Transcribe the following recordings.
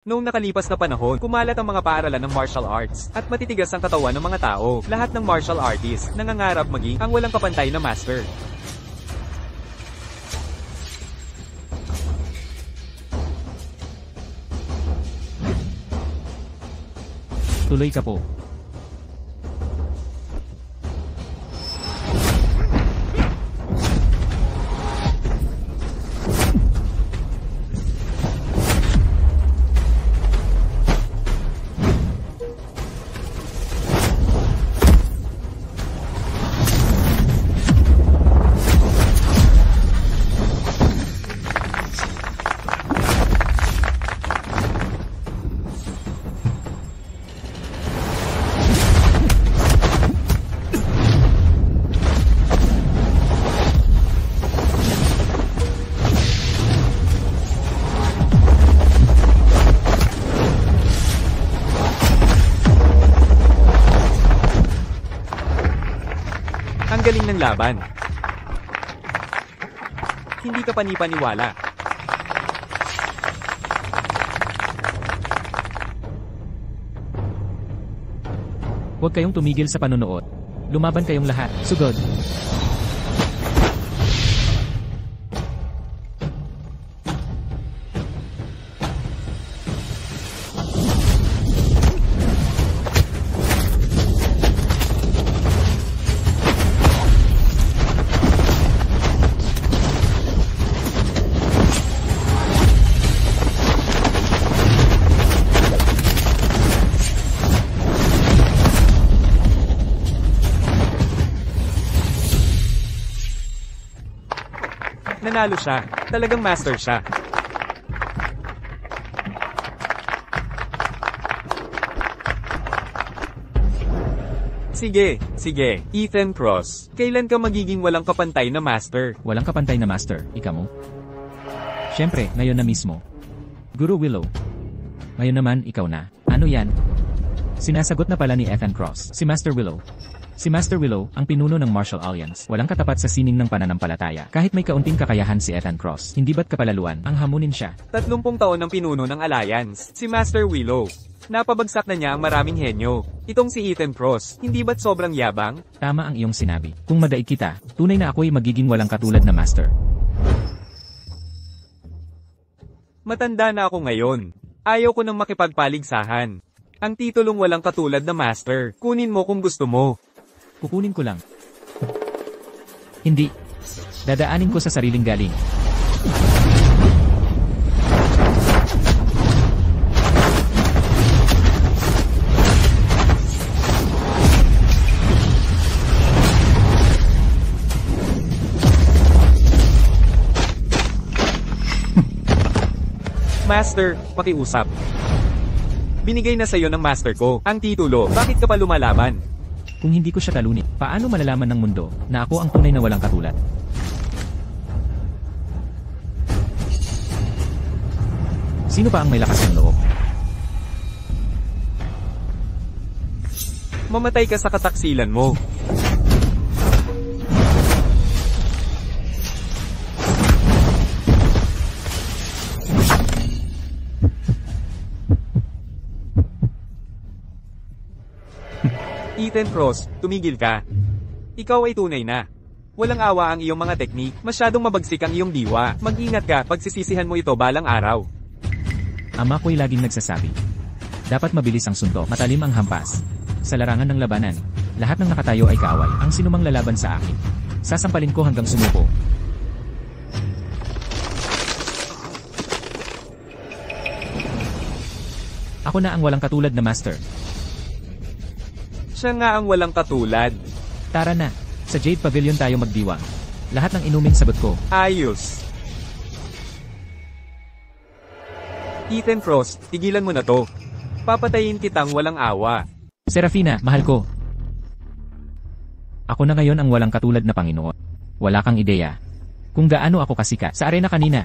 Noong nakalipas na panahon, kumalat ang mga paaralan ng martial arts, at matitigas ang katawan ng mga tao. Lahat ng martial artist, nangangarap maging ang walang kapantay na master. Tuloy ka po. Ang galing ng laban. Hindi ka panipaniwala. Huwag kayong tumigil sa panonood. Lumaban kayong lahat. Sugod. Nanalo siya. Talagang master siya. Sige. Ethan Cross. Kailan ka magiging walang kapantay na master? Walang kapantay na master. Ika mo? Siyempre, ngayon na mismo. Guru Willow. Ngayon naman, ikaw na. Ano yan? Sinasagot na pala ni Ethan Cross. Si Master Willow. Si Master Willow, ang pinuno ng Martial Alliance, walang katapat sa sining ng pananampalataya. Kahit may kaunting kakayahan si Ethan Cross, hindi ba't kapalaluan ang hamunin siya? 30 taon ng pinuno ng Alliance, si Master Willow. Napabagsak na niya ang maraming henyo. Itong si Ethan Cross, hindi ba't sobrang yabang? Tama ang iyong sinabi. Kung madaig kita, tunay na ako'y magiging walang katulad na master. Matanda na ako ngayon. Ayaw ko nang makipagpaligsahan. Ang titulong walang katulad na master, kunin mo kung gusto mo. Kukunin ko lang. Hindi. Dadaanin ko sa sariling galing. Master, pakiusap. Binigay na sa'yo ng master ko ang titulo. Bakit ka pa lumalaban? Kung hindi ko siya talunin, paano malalaman ng mundo na ako ang tunay na walang katulad? Sino pa ang may lakas ng loob? Mamatay ka sa kataksilan mo. Ethan Cross, tumigil ka. Ikaw ay tunay na. Walang awa ang iyong mga teknik, masyadong mabagsik ang iyong diwa. Mag-ingat ka, pagsisisihan mo ito balang araw. Ama ko'y laging nagsasabi. Dapat mabilis ang suntok, matalim ang hampas. Sa larangan ng labanan, lahat ng nakatayo ay kaaway. Ang sinumang lalaban sa akin, sasampalin ko hanggang sumuko. Ako na ang walang katulad na master. Siya nga ang walang katulad. Tara na, sa Jade Pavilion tayo magdiwang. Lahat ng inuming sagot ko. Ayos. Ethan Cross, tigilan mo na to. Papatayin kitang walang awa. Serafina, mahal ko. Ako na ngayon ang walang katulad na Panginoon. Wala kang ideya kung gaano ako kasikat sa arena kanina.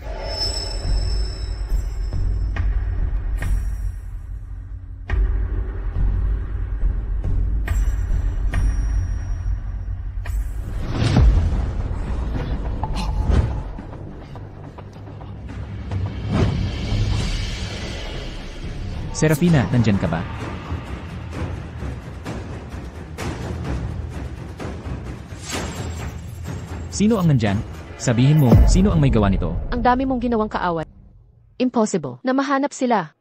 Serafina, nandyan ka ba? Sino ang nandyan? Sabihin mo, sino ang may gawa nito? Ang dami mong ginawang kaaway. Impossible na mahanap sila.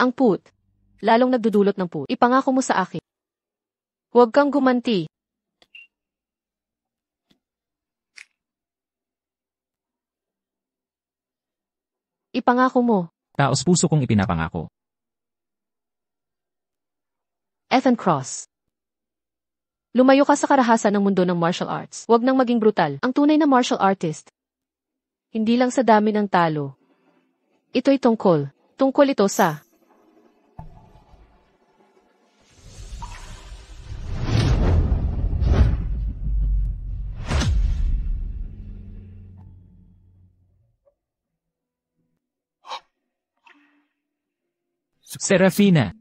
Ang put. Lalong nagdudulot ng put. Ipangako mo sa akin. Huwag kang gumanti. Ipangako mo. Taos puso kong ipinapangako. Ethan Cross. Lumayo ka sa karahasan ng mundo ng martial arts. Huwag nang maging brutal. Ang tunay na martial artist. Hindi lang sa dami ng talo. Ito'y tungkol. Tungkol ito sa... Serafina!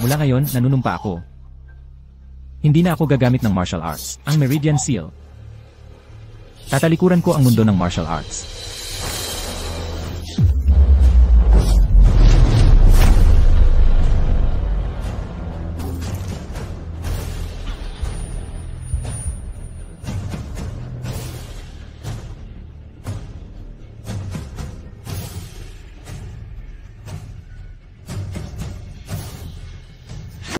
Mula ngayon, nanunumpa ako. Hindi na ako gagamit ng martial arts, ang Meridian Seal. Tatalikuran ko ang mundo ng martial arts.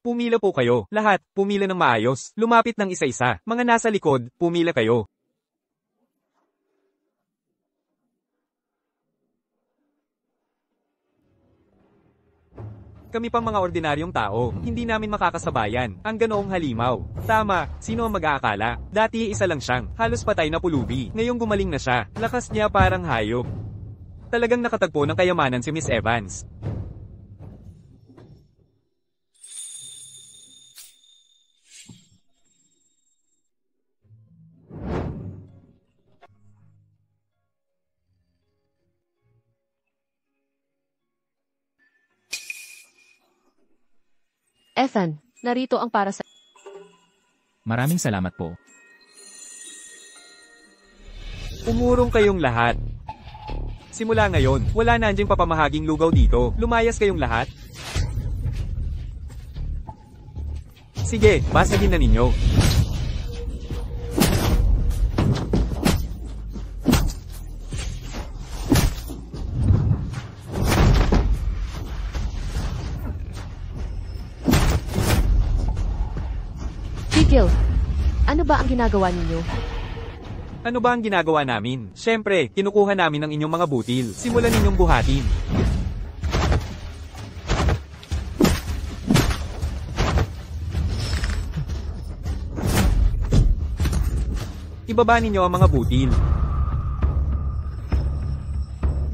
Pumila po kayo. Lahat, pumila ng maayos. Lumapit ng isa-isa. Mga nasa likod, pumila kayo. Kami pang mga ordinaryong tao, hindi namin makakasabayan. Ang ganoong halimaw. Tama, sino ang mag-aakala? Dati isa lang siyang, halos patay na pulubi. Ngayong gumaling na siya, lakas niya parang hayop. Talagang nakatagpo ng kayamanan si Miss Evans. Ethan, narito ang para sa... Maraming salamat po. Umurong kayong lahat. Simula ngayon, wala na anjing papamahaging lugaw dito. Lumayas kayong lahat. Sige, basagin na ninyo. Tigil! Ano ba ang ginagawa ninyo? Ano ba ang ginagawa namin? Siyempre, kinukuha namin ang inyong mga butil. Simulan ninyong buhatin. Ibaba ninyo ang mga butil.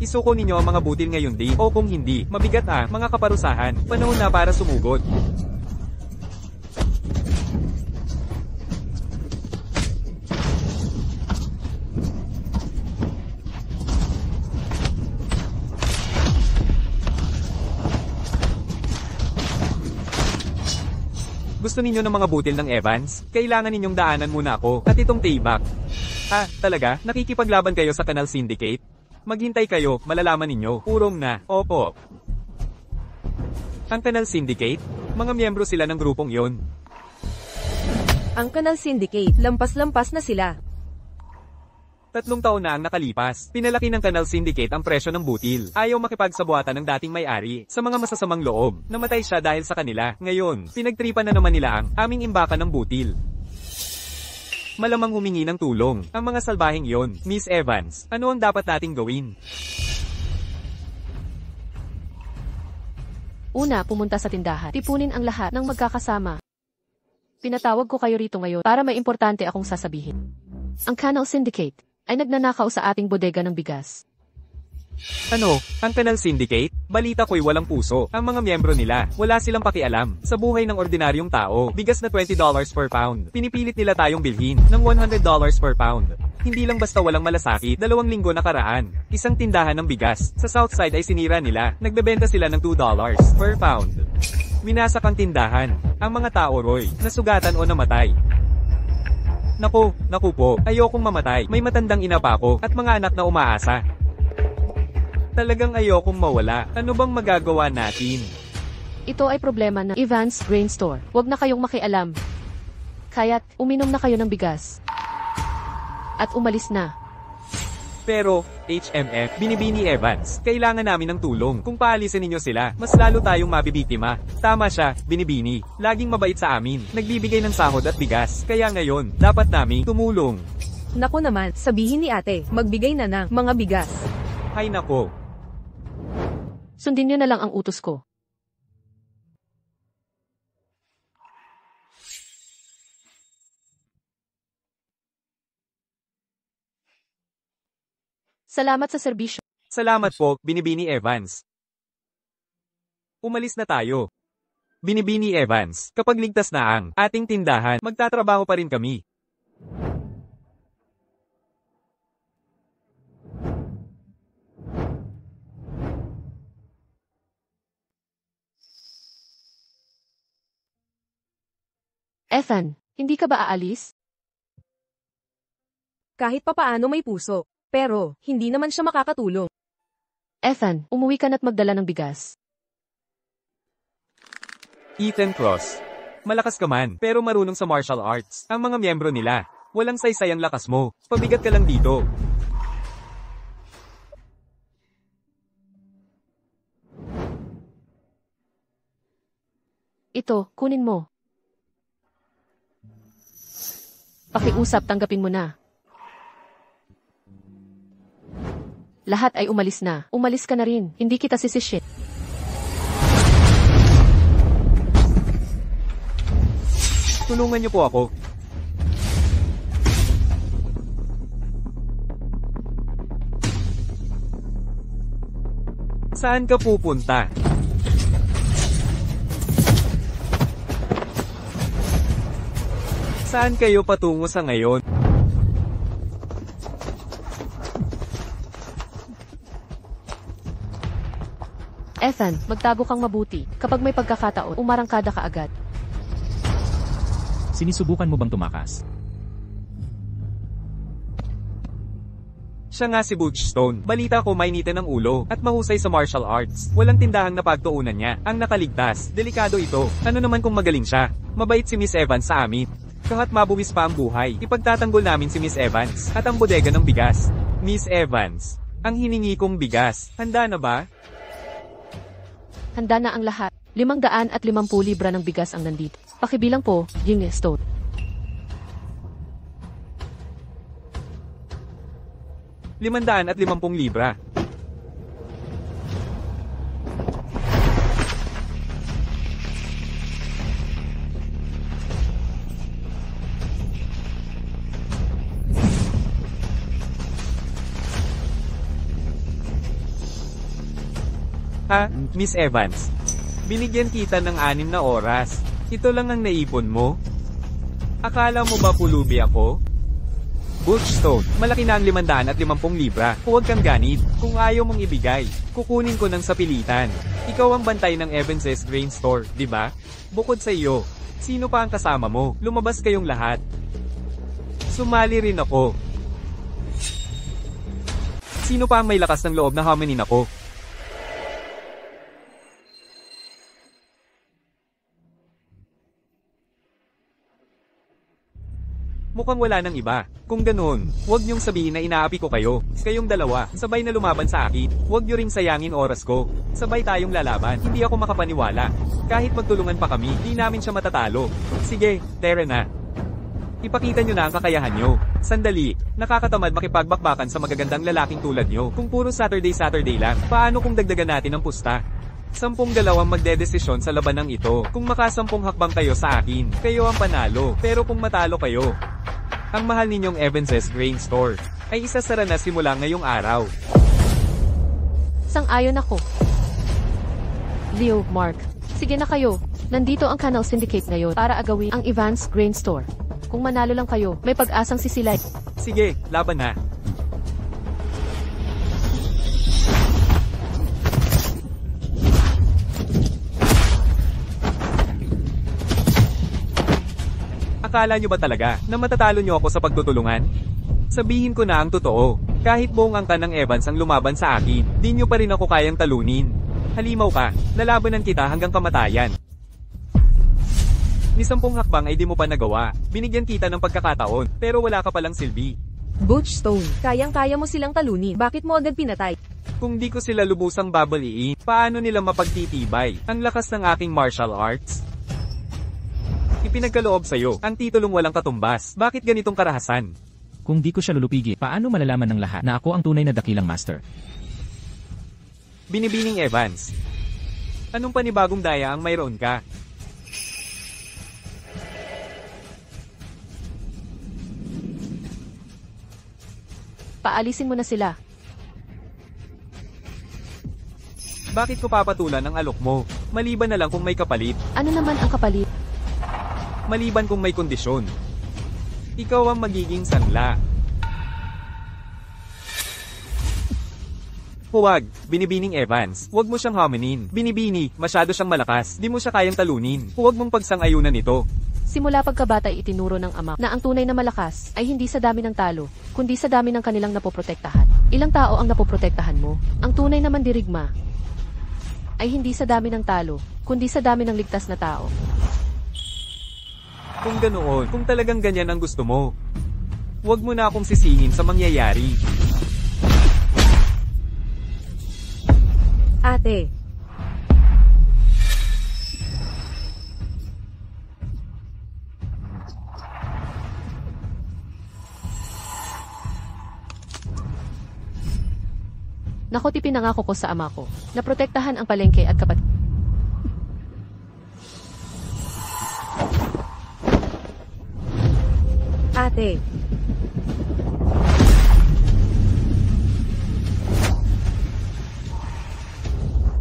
Isuko ninyo ang mga butil ngayon din. O kung hindi, mabigat mga kaparusahan. Panahon na para sumugod. Gusto ninyo ng mga butil ng Evans? Kailangan ninyong daanan muna ako at itong tayback. Talaga? Nakikipaglaban kayo sa Canal Syndicate? Maghintay kayo, malalaman ninyo. Urong na. Opo. Ang Canal Syndicate? Mga miyembro sila ng grupong yon. Ang Canal Syndicate, lampas-lampas na sila. 3 taon na ang nakalipas. Pinalaki ng Canal Syndicate ang presyo ng butil. Ayaw makipagsabuatan ng dating may-ari sa mga masasamang loob. Namatay siya dahil sa kanila. Ngayon, pinagtripan na naman nila ang aming imbakan ng butil. Malamang humingi ng tulong. Ang mga salbaheng yon, Miss Evans, ano ang dapat nating gawin? Una, pumunta sa tindahan. Tipunin ang lahat ng magkakasama. Pinatawag ko kayo rito ngayon para may importante akong sasabihin. Ang Canal Syndicate ay nagnanakaw sa ating bodega ng bigas. Ano, ang Canal Syndicate? Balita ko'y walang puso. Ang mga miyembro nila, wala silang pakialam sa buhay ng ordinaryong tao. Bigas na $20 per pound. Pinipilit nila tayong bilhin ng $100 per pound. Hindi lang basta walang malasakit. 2 linggo nakaraan, isang tindahan ng bigas sa Southside ay sinira nila. Nagbebenta sila ng $2 per pound. Winasak ang tindahan. Ang mga tao roy, nasugatan o namatay. Naku po, ayokong mamatay. May matandang ina pa ako at mga anak na umaasa. Talagang ayokong mawala. Ano bang magagawa natin? Ito ay problema ng Evans Grain Store. Huwag na kayong makialam. Kaya't, uminom na kayo ng bigas. At umalis na. Pero, HMF, Binibini Evans, kailangan namin ng tulong. Kung paalisin ninyo sila, mas lalo tayong mabibiktima. Tama siya, Binibini. Laging mabait sa amin. Nagbibigay ng sahod at bigas. Kaya ngayon, dapat naming tumulong. Naku naman, sabihin ni ate, magbigay na ng mga bigas. Hay nako. Sundin nyo na lang ang utos ko. Salamat sa serbisyo. Salamat po, Binibini Evans. Umalis na tayo. Binibini Evans, kapag ligtas na ang ating tindahan, magtatrabaho pa rin kami. Ethan, hindi ka ba aalis? Kahit papaano may puso. Pero, hindi naman siya makakatulong. Ethan, umuwi ka na't magdala ng bigas. Ethan Cross. Malakas ka man, pero marunong sa martial arts. Ang mga miyembro nila, walang saysay ang lakas mo. Pabigat ka lang dito. Ito, kunin mo. Pakiusap, tanggapin mo na. Lahat ay umalis na. Umalis ka na rin. Hindi kita sisishit. Tulungan niyo po ako. Saan ka pupunta? Saan kayo patungo sa ngayon? Ethan, magtago kang mabuti. Kapag may pagkakataon, umarangkada ka agad. Sinisubukan mo bang tumakas? Siya nga si Butch Stone. Balita ko mainitin ng ulo at mahusay sa martial arts. Walang tindahang napagtuunan niya. Ang nakaligtas. Delikado ito. Ano naman kung magaling siya? Mabait si Miss Evans sa amin. Kahit mabuwis pa ang buhay, ipagtatanggol namin si Miss Evans at ang bodega ng bigas. Miss Evans, ang hiningi kong bigas. Handa na ba? Handa na ang lahat. 550 libra ng bigas ang nandito. Pakibilang po, Ging Stone. ₱550 libra. Ha, Miss Evans? Binigyan kita ng 6 na oras. Ito lang ang naipon mo? Akala mo ba pulubi ako? Butch Stone, malaki na ang 550 libra. Huwag kang ganit. Kung ayaw mong ibigay, kukunin ko ng sapilitan. Ikaw ang bantay ng Evans's Grain Store, di ba? Bukod sa iyo, sino pa ang kasama mo? Lumabas kayong lahat. Sumali rin ako. Sino pa ang may lakas ng loob na hamanin ako? Mukhang wala nang iba. Kung ganoon, huwag niyong sabihin na inaapi ko kayo. Kayong dalawa, sabay na lumaban sa akin. Huwag niyo ring sayangin oras ko. Sabay tayong lalaban. Hindi ako makapaniwala. Kahit magtulungan pa kami, di namin siya matatalo. Sige, tara na. Ipakita niyo na ang kakayahan niyo. Sandali, nakakatamad makipagbakbakan sa magagandang lalaking tulad niyo. Kung puro Saturday lang, paano kung dagdagan natin ang pusta? 10 galawang magdedesisyon sa labanang ito. Kung makasampung hakbang kayo sa akin, kayo ang panalo. Pero kung matalo kayo, ang mahal ninyong Evans's Grain Store ay isasara na simula ngayong araw. Sang-ayon ako. Leo, Mark. Sige na kayo. Nandito ang Canal Syndicate ngayon para agawin ang Evans Grain Store. Kung manalo lang kayo, may pag-asang sisilay. Sige, laban na. Akala nyo ba talaga na matatalo nyo ako sa pagtutulungan? Sabihin ko na ang totoo. Kahit buong angkan ng Evans ang lumaban sa akin, di nyo pa rin ako kayang talunin. Halimaw ka, lalabanan kita hanggang kamatayan. Ni 10 hakbang ay di mo pa nagawa. Binigyan kita ng pagkakataon, pero wala ka palang silbi. Butch Stone, kayang-kaya mo silang talunin. Bakit mo agad pinatay? Kung di ko sila lubusang babaliin, paano nila mapagtitibay ang lakas ng aking martial arts? Ipinagkaloob sa'yo ang titulong walang katumbas. Bakit ganitong karahasan? Kung di ko siya lulupigi, paano malalaman ng lahat na ako ang tunay na dakilang master? Binibining Evans. Anong panibagong daya ang mayroon ka? Paalisin mo na sila. Bakit ko papatulan ang alok mo? Maliban na lang kung may kapalit. Ano naman ang kapalit? Maliban kung may kondisyon. Ikaw ang magiging sanla. Huwag, Binibining Evans. Huwag mo siyang haminin. Binibini, masyado siyang malakas. Di mo siya kayang talunin. Huwag mong pagsang-ayunan nito. Simula pagkabata ay itinuro ng ama na ang tunay na malakas ay hindi sa dami ng talo, kundi sa dami ng kanilang napoprotektahan. Ilang tao ang napoprotektahan mo? Ang tunay naman dirigma ay hindi sa dami ng talo, kundi sa dami ng ligtas na tao. Kung ganoon, kung talagang ganyan ang gusto mo, huwag mo na akong sisihin sa mangyayari. Ate. Nako't ipinangako ko sa ama ko na protektahan ang palengke at kapatid. Ate.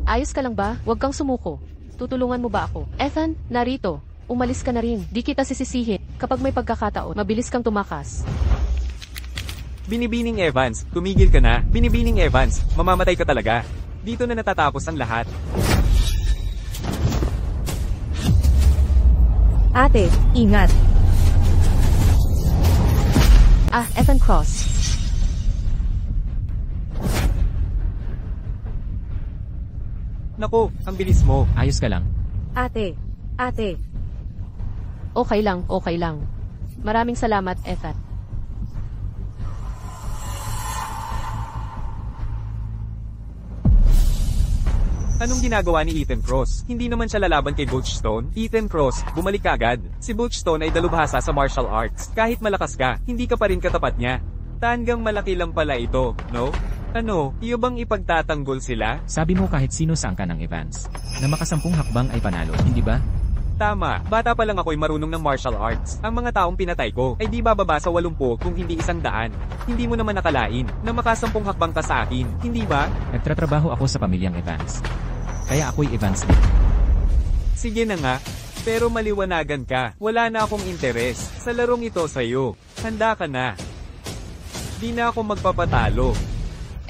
Ayos ka lang ba? Huwag kang sumuko. Tutulungan mo ba ako? Ethan, narito. Umalis ka na rin. Di kita sisisihin. Kapag may pagkakataon, mabilis kang tumakas. Binibining Evans, tumigil ka na. Binibining Evans, mamamatay ka talaga. Dito na natatapos ang lahat. Ate, ingat. Ethan Cross. Naku, ang bilis mo. Ayos ka lang. Ate. Ate. Okay lang, okay lang. Maraming salamat, Ethan. Anong ginagawa ni Ethan Cross? Hindi naman siya lalaban kay Butch Stone. Ethan Cross, bumalik ka agad. Si Butch Stone ay dalubhasa sa martial arts. Kahit malakas ka, hindi ka pa rin katapat niya. Tanggang malaki lang pala ito, no? Ano, iyo bang ipagtatanggol sila? Sabi mo kahit sino sa angkan ng Evans na makasampung hakbang ay panalo, hindi ba? Tama, bata pa lang ako'y marunong ng martial arts. Ang mga taong pinatay ko ay di bababa sa 80 kung hindi 100. Hindi mo naman nakalain na makasampung hakbang ka sa akin, hindi ba? Nagtatrabaho ako sa pamilyang Evans. Kaya ako'y Evans din. Sige na nga, pero maliwanagan ka. Wala na akong interes sa larong ito sa'yo. Handa ka na. Di na ako magpapatalo.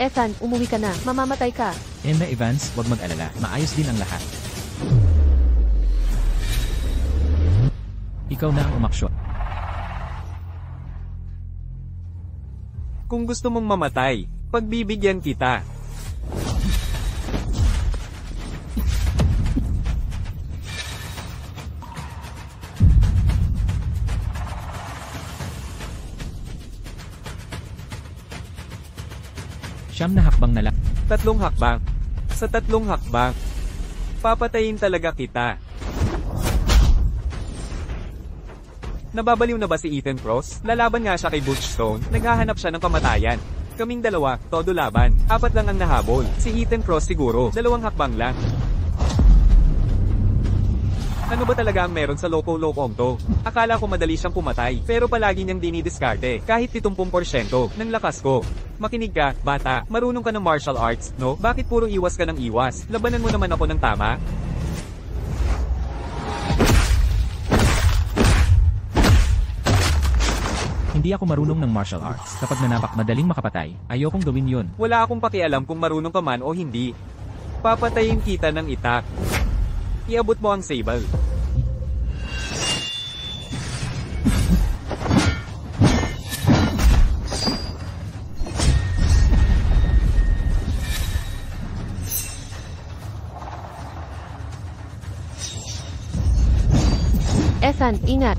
Ethan, umuwi ka na. Mamamatay ka. Emma Evans, huwag mag-alala. Maayos din ang lahat. Ikaw na ang umaksyon. Kung gusto mong mamatay, pagbibigyan kita. Siyam na hakbang na lang. 3 hakbang. Sa 3 hakbang, papatayin talaga kita. Nababaliw na ba si Ethan Cross? Lalaban nga siya kay Butch Stone. Naghahanap siya ng kamatayan. Kaming dalawa, todo laban. 4 lang ang nahabol. Si Ethan Cross siguro, 2 hakbang lang. Ano ba talaga ang meron sa loko-lokong to? Akala ko madali siyang pumatay, pero palagi niyang dinidiskarte, kahit 70% ng lakas ko. Makinig ka, bata. Marunong ka ng martial arts, no? Bakit puro iwas ka ng iwas? Labanan mo naman ako ng tama? Hindi ako marunong ng martial arts. Kapag nanapak madaling makapatay, ayokong gawin yun. Wala akong pakialam kung marunong ka man o hindi. Papatayin kita ng itak. Iabot mo ang sable. Ethan, ingat.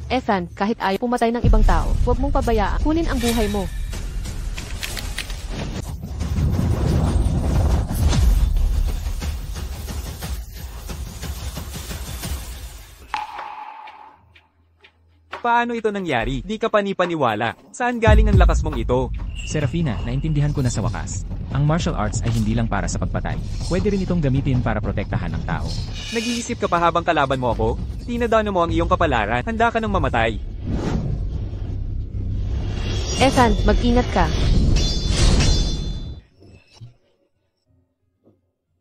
Ethan, kahit ayaw pumatay ng ibang tao, huwag mong pabayaan. Kunin ang buhay mo. Paano ito nangyari? Di ka panipaniwala. Saan galing ang lakas mong ito? Serafina, naintindihan ko na sa wakas. Ang martial arts ay hindi lang para sa pagpatay. Pwede rin itong gamitin para protektahan ng tao. Nag-iisip ka pa habang kalaban mo ako? Tinadano mo ang iyong kapalaran. Handa ka ng mamatay. Ethan, mag-ingat ka.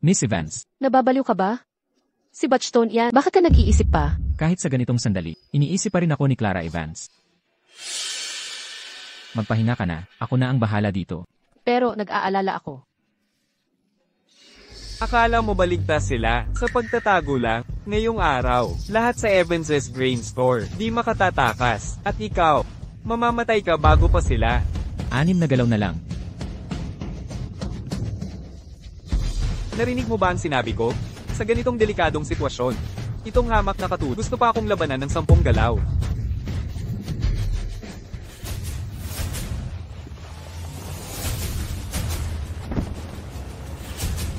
Miss Evans, Nababaliw ka ba? Si Batchstone yan, bakit ka nag-iisip pa? kahit sa ganitong sandali, iniisip pa rin ako ni Clara Evans. Magpahinga ka na, ako na ang bahala dito. Pero nag-aalala ako. Akala mo baligtas sila sa pagtatago lang ngayong araw. Lahat sa Evans's Grain Store, di makatatakas. At ikaw, mamamatay ka bago pa sila. 6 na galaw na lang. Narinig mo ba ang sinabi ko? Sa ganitong delikadong sitwasyon, itong hamak na katulad, gusto pa akong labanan ng 10 galaw.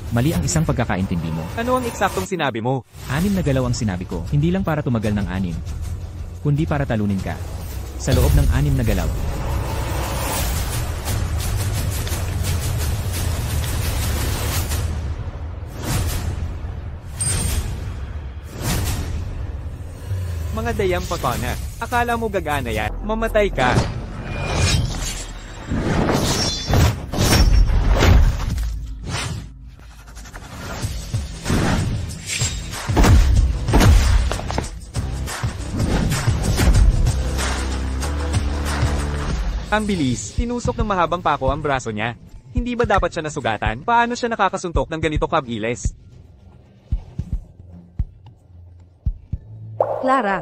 Mali ang isang pagkakaintindi mo. Ano ang eksaktong sinabi mo? 6 na galaw ang sinabi ko, hindi lang para tumagal ng 6, kundi para talunin ka. Sa loob ng 6 na galaw. Mga dayang patana. Akala mo gagana yan? Mamatay ka. Ang bilis, tinusok ng mahabang pako ang braso niya. Hindi ba dapat siya nasugatan? Paano siya nakakasuntok ng ganito kabilis? Clara,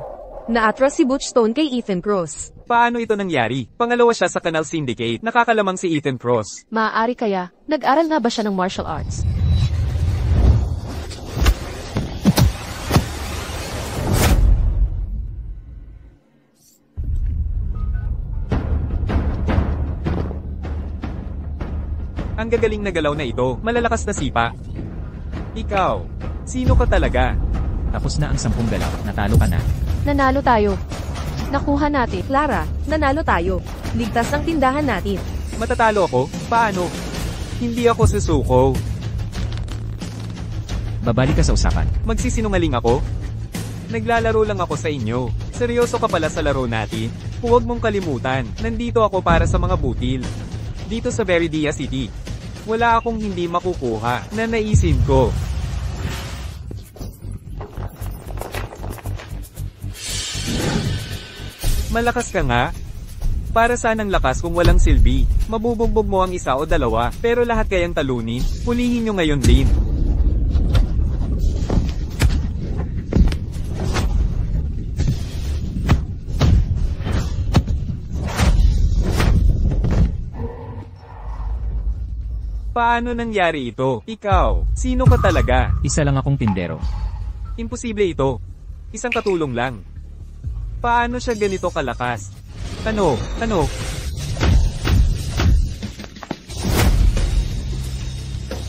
naatras si Butchstone kay Ethan Cross. Paano ito nangyari? Pangalawa siya sa Canal Syndicate, nakakalamang si Ethan Cross. Maaari kaya, nag-aral nga ba siya ng martial arts? Ang gagaling na galaw na ito, malalakas na sipa. Ikaw, sino ka talaga? Tapos na ang 10 galaw, natalo ka na. Nanalo tayo. Nakuha natin. Clara, nanalo tayo. Ligtas ang tindahan natin. Matatalo ako? Paano? Hindi ako susuko. Babalik ka sa usapan. Magsisinungaling ako? Naglalaro lang ako sa inyo. Seryoso ka pala sa laro natin? Huwag mong kalimutan, nandito ako para sa mga butil. Dito sa Veridia City. Wala akong hindi makukuha na naisin ko. Malakas ka nga. Para saan ang lakas kung walang silbi? Mabubugbog mo ang isa o dalawa, pero lahat kayang talunin, hulihin nyo ngayon din. Paano nangyari ito? Ikaw, sino ka talaga? Isa lang akong tindero. Imposible ito. Isang katulong lang. Paano siya ganito kalakas? Ano?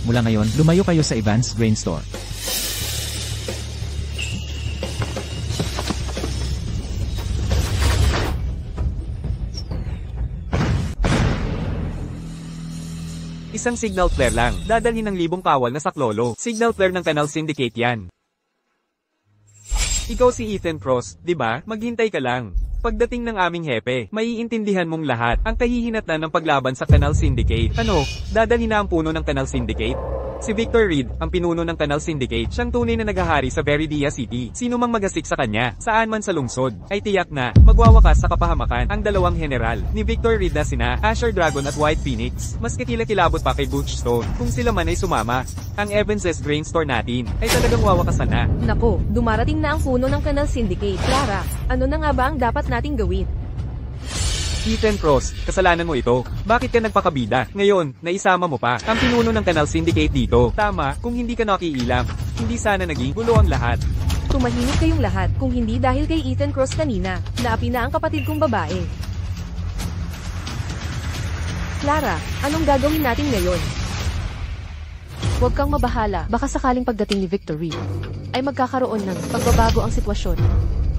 Mula ngayon, lumayo kayo sa Evans Grain Store. Isang signal flare lang. Dadalhin ng 1,000 kawal na saklolo. Signal flare ng Canal Syndicate yan. Ikaw si Ethan Cross, di ba? Maghintay ka lang. Pagdating ng aming hepe, maiintindihan mong lahat ang kahihinatnan ng paglaban sa Canal Syndicate. Ano, dadalhin na ang puno ng Canal Syndicate? Si Victor Reed, ang pinuno ng Canal Syndicate, siyang tunay na naghahari sa Veridia City. Sino mang magasik sa kanya, saan man sa lungsod, ay tiyak na magwawakas sa kapahamakan ang dalawang general ni Victor Reed na sina Azure Dragon at White Phoenix. Mas kakilakilabot pa kay Butch Stone kung sila man ay sumama. Ang Evans's Grain Store natin ay talagang wawakasan na. Nako, dumarating na ang puno ng Canal Syndicate. Clara, ano na nga ba ang dapat nating gawin? Ethan Cross, kasalanan mo ito. Bakit ka nagpakabida? Ngayon, naisama mo pa ang pinuno ng Canal Syndicate dito. Tama, kung hindi ka nakiilam, hindi sana naging gulo ang lahat. Tumahimik kayong lahat kung hindi dahil kay Ethan Cross kanina. Naapi na ang kapatid kong babae. Clara, anong gagawin natin ngayon? Huwag kang mabahala, baka sakaling pagdating ni Victor Reed ay magkakaroon ng pagbabago ang sitwasyon.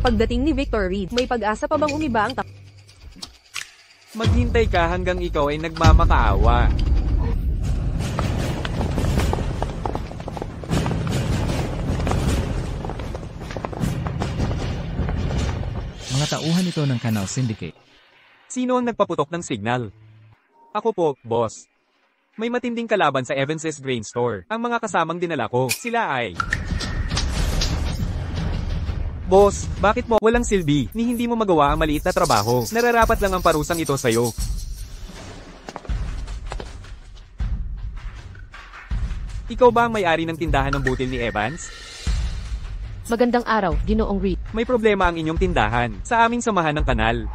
Pagdating ni Victor Reed, may pag-asa pa bang umiba ang Maghintay ka hanggang ikaw ay nagmamakaawa. Mga tauhan ito ng Canal Syndicate. Sino ang nagpaputok ng signal? Ako po, boss. May matinding kalaban sa Evans's Grain Store. Ang mga kasamang dinala ko, sila ay... Boss, bakit mo walang silbi ni hindi mo magawa ang maliit na trabaho? Nararapat lang ang parusang ito sa'yo. Ikaw ba ang may-ari ng tindahan ng butil ni Evans? Magandang araw, Ginoong Reed. May problema ang inyong tindahan sa aming samahan ng kanal.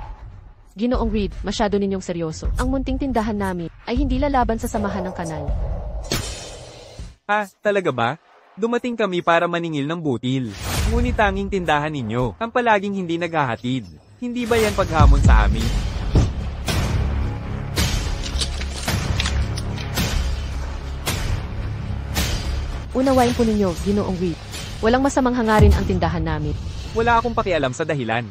Ginoong Reed, masyado ninyong seryoso. Ang munting tindahan namin ay hindi lalaban sa samahan ng kanal. Ah, talaga ba? Dumating kami para maningil ng butil. Ngunit tanging tindahan ninyo ang palaging hindi naghahatid. Hindi ba yan paghamon sa amin? Unawain po ninyo, Ginoong Reed. Walang masamang hangarin ang tindahan namin. Wala akong pakialam sa dahilan.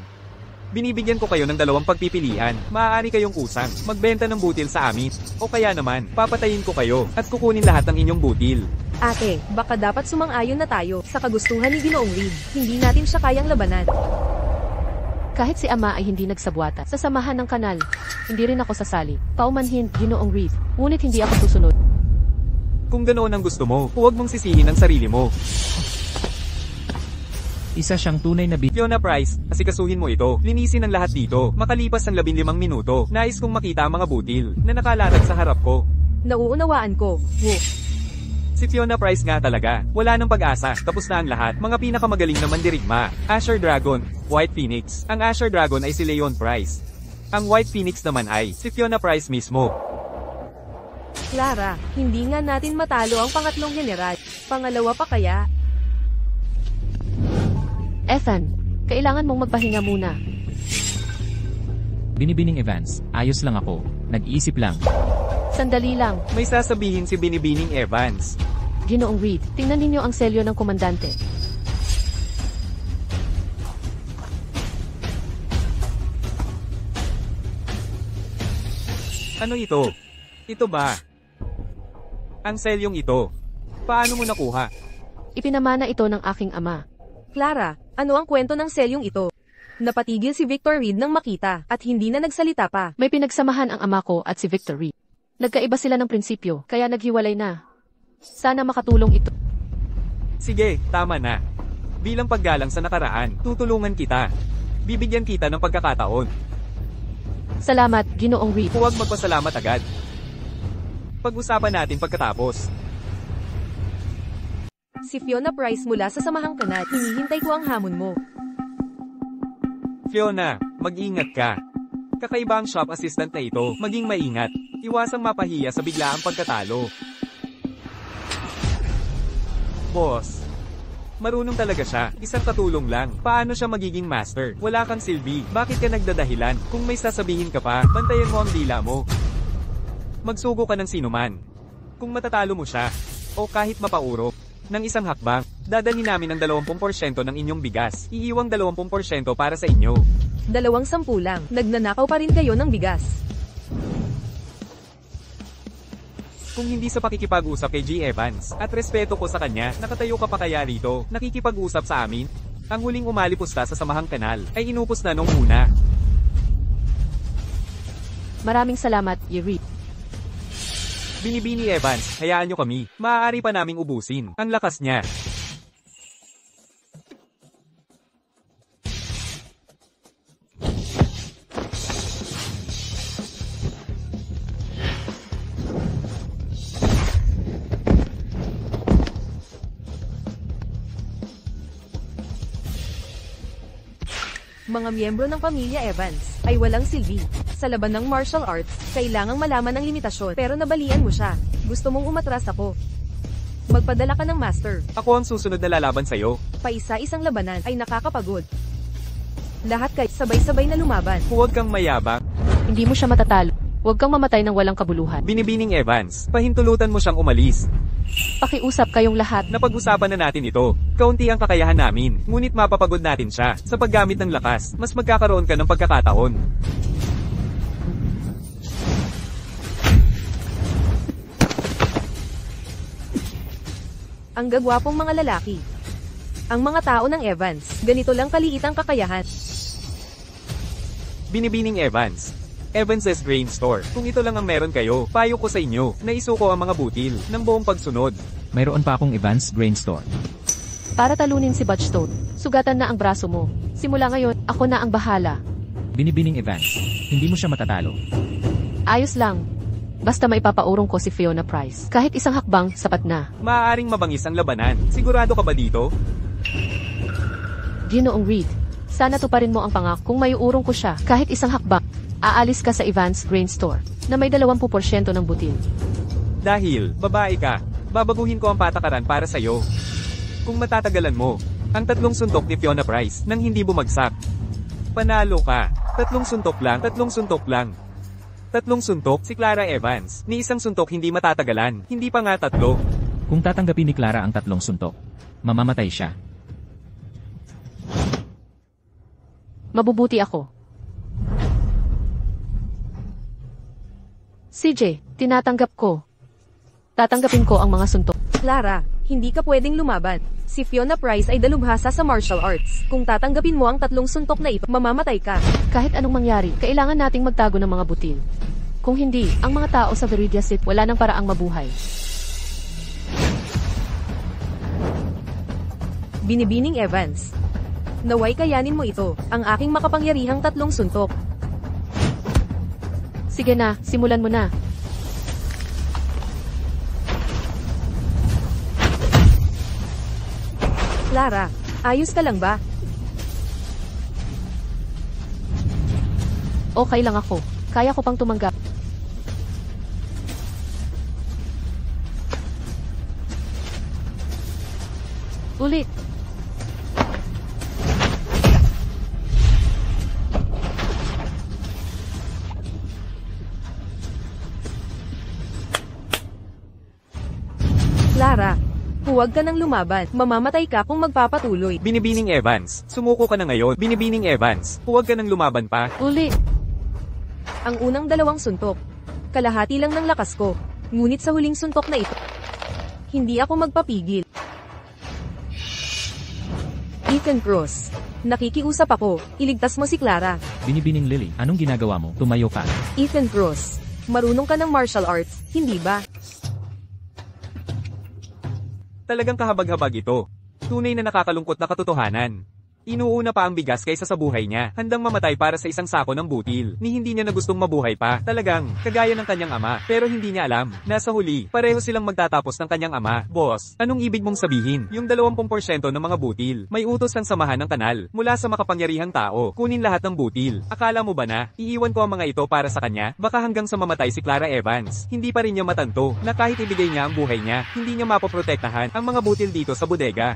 Binibigyan ko kayo ng dalawang pagpipilian. Maaari kayong kusang magbenta ng butil sa amin. O kaya naman, papatayin ko kayo at kukunin lahat ng inyong butil. Ate, baka dapat sumang-ayon na tayo sa kagustuhan ni Ginoong Reed. Hindi natin siya kayang labanan. Kahit si Ama ay hindi nagsabwata sa samahan ng kanal, hindi rin ako sasali. Paumanhin, Ginoong Reed. Ngunit hindi ako susunod. Kung ganoon ang gusto mo, huwag mong sisihin ang sarili mo. Isa siyang tunay na Fiona Price, asikasuhin mo ito. Linisin ang lahat dito. Makalipas ang 15 minuto, nais kong makita ang mga butil na nakalatag sa harap ko. Nauunawaan ko. Si Fiona Price nga talaga. Wala nang pag-asa. Tapos na ang lahat. Mga pinakamagaling na mandirigma. Azure Dragon, White Phoenix. Ang Azure Dragon ay si Leon Price. Ang White Phoenix naman ay si Fiona Price mismo. Clara, hindi nga natin matalo ang pangatlong general. Pangalawa pa kaya? Ethan, kailangan mong magpahinga muna. Binibining Evans, ayos lang ako. Nag-iisip lang. Sandali lang, May sasabihin si Binibining Evans. Ginoong Reed. Tingnan ninyo ang selyo ng komandante. Ano ito? Ito ba? Ang selyong ito. Paano mo nakuha? Ipinamana ito ng aking ama. Clara, ano ang kwento ng selyong ito? Napatigil si Victor Reed nang makita at hindi na nagsalita pa. May pinagsamahan ang ama ko at si Victor Reed. Nagkaiba sila ng prinsipyo, kaya naghiwalay na. Sana makatulong ito. Sige, tama na. Bilang paggalang sa nakaraan, tutulungan kita. Bibigyan kita ng pagkakataon. Salamat, Ginoong Reed. Huwag magpasalamat agad. Pag-usapan natin pagkatapos. Si Fiona Price mula sa Samahang Kanal. Hinihintay ko ang hamon mo. Fiona, mag-ingat ka. Kakaiba ang shop assistant na ito, maging maingat. Iwasang mapahiya sa biglaang pagkatalo. Boss, marunong talaga siya, isang katulong lang. Paano siya magiging master? Wala kang silbi, bakit ka nagdadahilan? Kung may sasabihin ka pa, bantayan mo ang dila mo. Magsugo ka ng sinuman. Kung matatalo mo siya, o kahit mapaurok, ng isang hakbang, dadalhin namin ang 20% ng inyong bigas. Iiwang 20% para sa inyo. 210 lang. Nagnanakaw pa rin kayo ng bigas. Kung hindi sa pakikipag-usap kay G. Evans, at respeto ko sa kanya, nakatayo ka pa kaya rito, nakikipag-usap sa amin? Ang huling umalipusta sa samahang kanal, ay inupos na nung una. Maraming salamat, Yeri. Binibini Evans, hayaan nyo kami. Maaari pa naming ubusin. Ang lakas niya. Mga miyembro ng pamilya Evans ay walang silbi. Sa laban ng martial arts, kailangang malaman ang limitasyon pero nabalian mo siya. Gusto mong umatras ako. Magpadala ka ng master. Ako ang susunod na lalaban sa'yo. Paisa-isang labanan ay nakakapagod. Lahat kayo sabay-sabay na lumaban. Huwag kang mayabang. Hindi mo siya matatalo. Huwag kang mamatay ng walang kabuluhan. Binibining Evans, pahintulutan mo siyang umalis. Pakiusap kayong lahat. Napag-usapan na natin ito. Kaunti ang kakayahan namin, ngunit mapapagod natin siya. Sa paggamit ng lakas, mas magkakaroon ka ng pagkakataon. Ang gagwapong mga lalaki. Ang mga tao ng Evans, ganito lang kaliit ang kakayahan. Binibining Evans. Evans' Grain Store. Kung ito lang ang meron kayo, payo ko sa inyo, na isuko ang mga butil ng buong pagsunod. Mayroon pa akong Evans Grain Store. Para talunin si Butchstone, sugatan na ang braso mo. Simula ngayon, ako na ang bahala. Binibining Evans. Hindi mo siya matatalo. Ayos lang. Basta maipapaurong ko si Fiona Price. Kahit isang hakbang, sapat na. Maaaring mabangis ang labanan. Sigurado ka ba dito? Ginoong Reed, sana tuparin mo ang pangako kung may urong ko siya. Kahit isang hakbang, aalis ka sa Evans Grain Store na may 20% ng butil. Dahil, babae ka, babaguhin ko ang patakaran para sa'yo. Kung matatagalan mo, ang 3 suntok ni Fiona Price nang hindi bumagsak. Panalo ka. 3 suntok lang, 3 suntok lang. 3 suntok si Clara Evans, ni isang suntok hindi matatagalan, hindi pa nga 3. Kung tatanggapin ni Clara ang 3 suntok, mamamatay siya. Mabubuti ako. CJ, tinatanggap ko. Tatanggapin ko ang mga suntok. Clara, hindi ka pwedeng lumaban. Si Fiona Price ay dalubhasa sa martial arts. Kung tatanggapin mo ang 3 suntok na ito, mamamatay ka. Kahit anong mangyari, kailangan nating magtago ng mga butil. Kung hindi, ang mga tao sa Viridia City wala nang paraang mabuhay. Binibining Evans. Naway kayanin mo ito, ang aking makapangyarihang 3 suntok. Sige na, simulan mo na. Clara, ayos ka lang ba? Okay lang ako. Kaya ko pang tumanggap. Ulit. Clara, huwag ka nang lumaban. Mamamatay ka kung magpapatuloy. Binibining Evans, sumuko ka na ngayon. Binibining Evans, huwag ka nang lumaban pa. Ulit. Ang unang 2 suntok. Kalahati lang ng lakas ko. Ngunit sa huling suntok na ito, hindi ako magpapigil. Ethan Cross. Nakikiusap ako. Iligtas mo si Clara. Binibining Lily, anong ginagawa mo? Tumayo ka. Ethan Cross. Marunong ka ng martial arts, hindi ba? Talagang kahabag-habag ito. Tunay na nakakalungkot na katotohanan. Inuuna pa ang bigas kaysa sa buhay niya, handang mamatay para sa isang sako ng butil, ni hindi niya na gustong mabuhay pa. Talagang, kagaya ng kanyang ama, pero hindi niya alam. Nasa huli, pareho silang magtatapos ng kanyang ama. Boss, anong ibig mong sabihin? Yung 20% ng mga butil, may utos ng samahan ng kanal, mula sa makapangyarihang tao, kunin lahat ng butil. Akala mo ba na, iiwan ko ang mga ito para sa kanya? Baka hanggang sa mamatay si Clara Evans, hindi pa rin niya matanto, na kahit ibigay niya ang buhay niya, hindi niya mapoprotektahan ang mga butil dito sa bodega.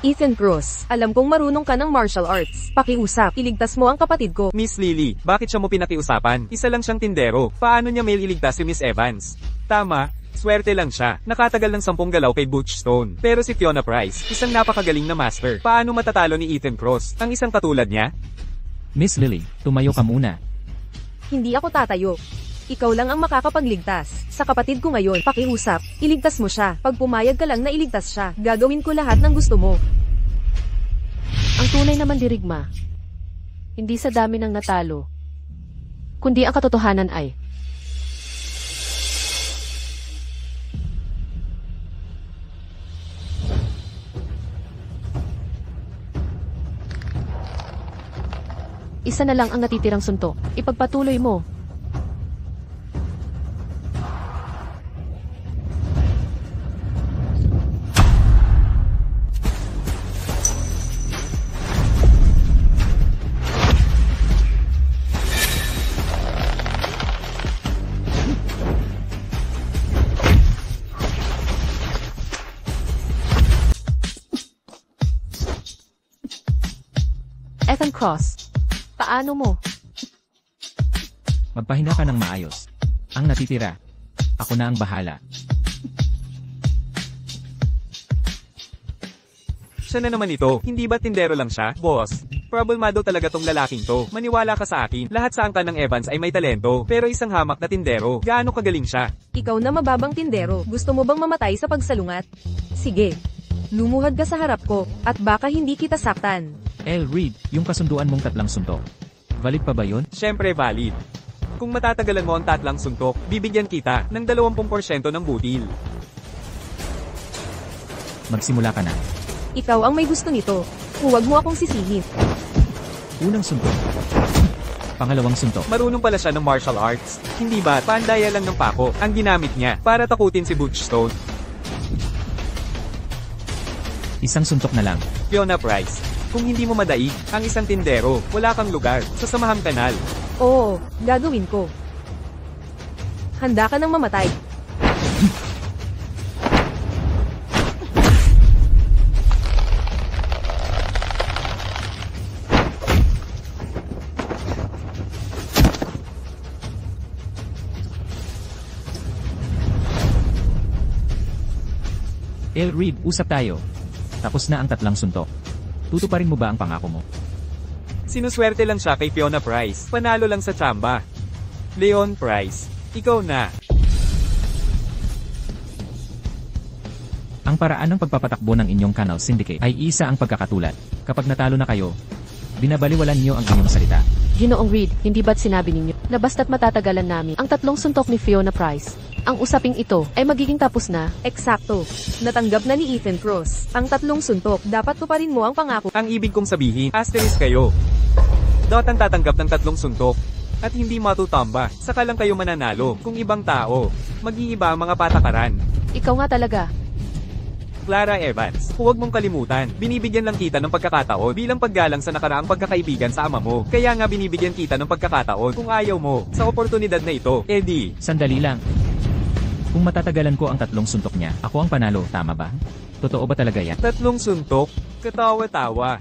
Ethan Cross, alam kong marunong ka ng martial arts. Pakiusap, iligtas mo ang kapatid ko. Miss Lily, bakit siya mo pinakiusapan? Isa lang siyang tindero. Paano niya may iligtas si Miss Evans? Tama, swerte lang siya. Nakatagal ng 10 galaw kay Butchstone. Pero si Fiona Price, isang napakagaling na master. Paano matatalo ni Ethan Cross, ang isang katulad niya? Miss Lily, tumayo ka muna. Hindi ako tatayo. Ikaw lang ang makakapagligtas. Sa kapatid ko ngayon, pakiusap, iligtas mo siya. Pag pumayag ka lang na iligtas siya, gagawin ko lahat ng gusto mo. Ang tunay na mandirigma, hindi sa dami ng natalo, kundi ang katotohanan ay, isa na lang ang natitirang suntok. Ipagpatuloy mo. Ethan Cross, paano mo? Magpahinga ka ng maayos. Ang natitira, ako na ang bahala. Siya na naman ito, hindi ba tindero lang siya, boss? Problemado talaga tong lalaking to. Maniwala ka sa akin, lahat sa angkan ng Evans ay may talento, pero isang hamak na tindero, gaano kagaling siya? Ikaw na mababang tindero, gusto mo bang mamatay sa pagsalungat? Sige. Lumuhad ka sa harap ko, at baka hindi kita saktan. El Reed, yung kasunduan mong tatlang suntok. Valid pa ba yun? Siyempre valid. Kung matatagalan mo ang tatlang suntok, bibigyan kita ng 20% ng butil. Magsimula ka na. Ikaw ang may gusto nito. Huwag mo akong sisihin. Unang suntok. Pangalawang suntok. Marunong pala siya ng martial arts. Hindi ba, pandaya lang ng pako ang ginamit niya para takutin si Butchstone. Isang suntok na lang. Fiona Price, kung hindi mo madaig ang isang tindero, wala kang lugar sa Samahang Kanal. Oo, gagawin ko. Handa ka nang mamatay. El Reed, usap tayo. Tapos na ang tatlang suntok. Tutuparin mo ba ang pangako mo? Sinuswerte lang siya kay Fiona Price, panalo lang sa tsamba. Leon Price, ikaw na. Ang paraan ng pagpapatakbo ng inyong Canal Syndicate ay isa ang pagkakatulad. Kapag natalo na kayo, binabaliwalan niyo ang inyong salita. Ginoong Reed, hindi ba't sinabi ninyo na basta't matatagalan namin ang tatlong suntok ni Fiona Price? Ang usaping ito ay magiging tapos na. Eksakto. Natanggap na ni Ethan Cross ang tatlong suntok. Dapat tuparin mo ang pangako. Ang ibig kong sabihin, asterisk kayo. Dot ang tatanggap ng tatlong suntok. At hindi matutamba, saka lang kayo mananalo. Kung ibang tao, mag-iiba ang mga patakaran. Ikaw nga talaga. Clara Evans, huwag mong kalimutan, binibigyan lang kita ng pagkakataon bilang paggalang sa nakaraang pagkakaibigan sa ama mo. Kaya nga binibigyan kita ng pagkakataon kung ayaw mo, sa oportunidad na ito, Eddie. Sandali lang. Kung matatagalan ko ang tatlong suntok niya, ako ang panalo, tama ba? Totoo ba talaga yan? Tatlong suntok, katawa-tawa.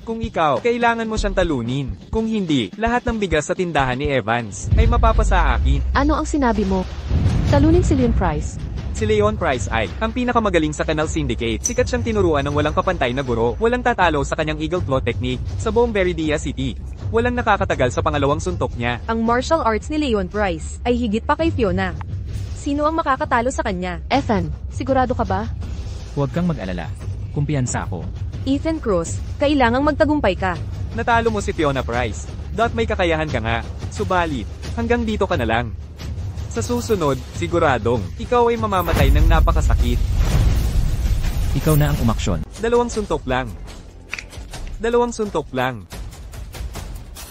Kung ikaw, kailangan mo siyang talunin. Kung hindi, lahat ng bigas sa tindahan ni Evans ay mapapasa akin. Ano ang sinabi mo? Talunin si Leon Price. Si Leon Price ay ang pinakamagaling sa Canal Syndicate. Sikat siyang tinuruan ng walang kapantay na guro. Walang tatalo sa kanyang Eagle Claw technique sa buong Veridia City. Walang nakakatagal sa pangalawang suntok niya. Ang martial arts ni Leon Price ay higit pa kay Fiona. Sino ang makakatalo sa kanya? Ethan, sigurado ka ba? Huwag kang mag-alala. Kumpiyansa ako. Ethan Cross, kailangang magtagumpay ka. Natalo mo si Fiona Price. Dot may kakayahan ka nga. Subalit, hanggang dito ka na lang. Sa susunod, siguradong, ikaw ay mamamatay ng napakasakit. Ikaw na ang umaksyon. 2 suntok lang. 2 suntok lang.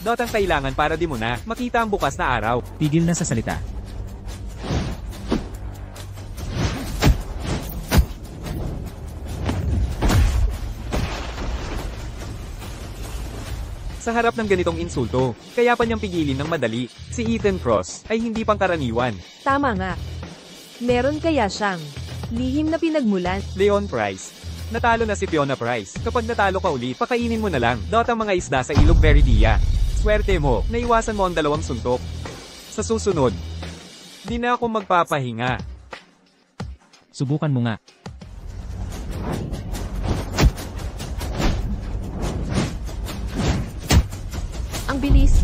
Dot ang kailangan para di mo na makita ang bukas na araw. Tigil na sa salita. Sa harap ng ganitong insulto, kaya pa niyang pigilin ng madali, si Ethan Cross ay hindi pangkaraniwan. Tama nga. Meron kaya siyang lihim na pinagmulan. Leon Price. Natalo na si Fiona Price. Kapag natalo ka ulit, pakainin mo na lang. Dot ang mga isda sa Ilog Veridia. Swerte mo, naiwasan mo ang 2 suntok. Sa susunod, di na ako magpapahinga. Subukan mo nga. Ang bilis.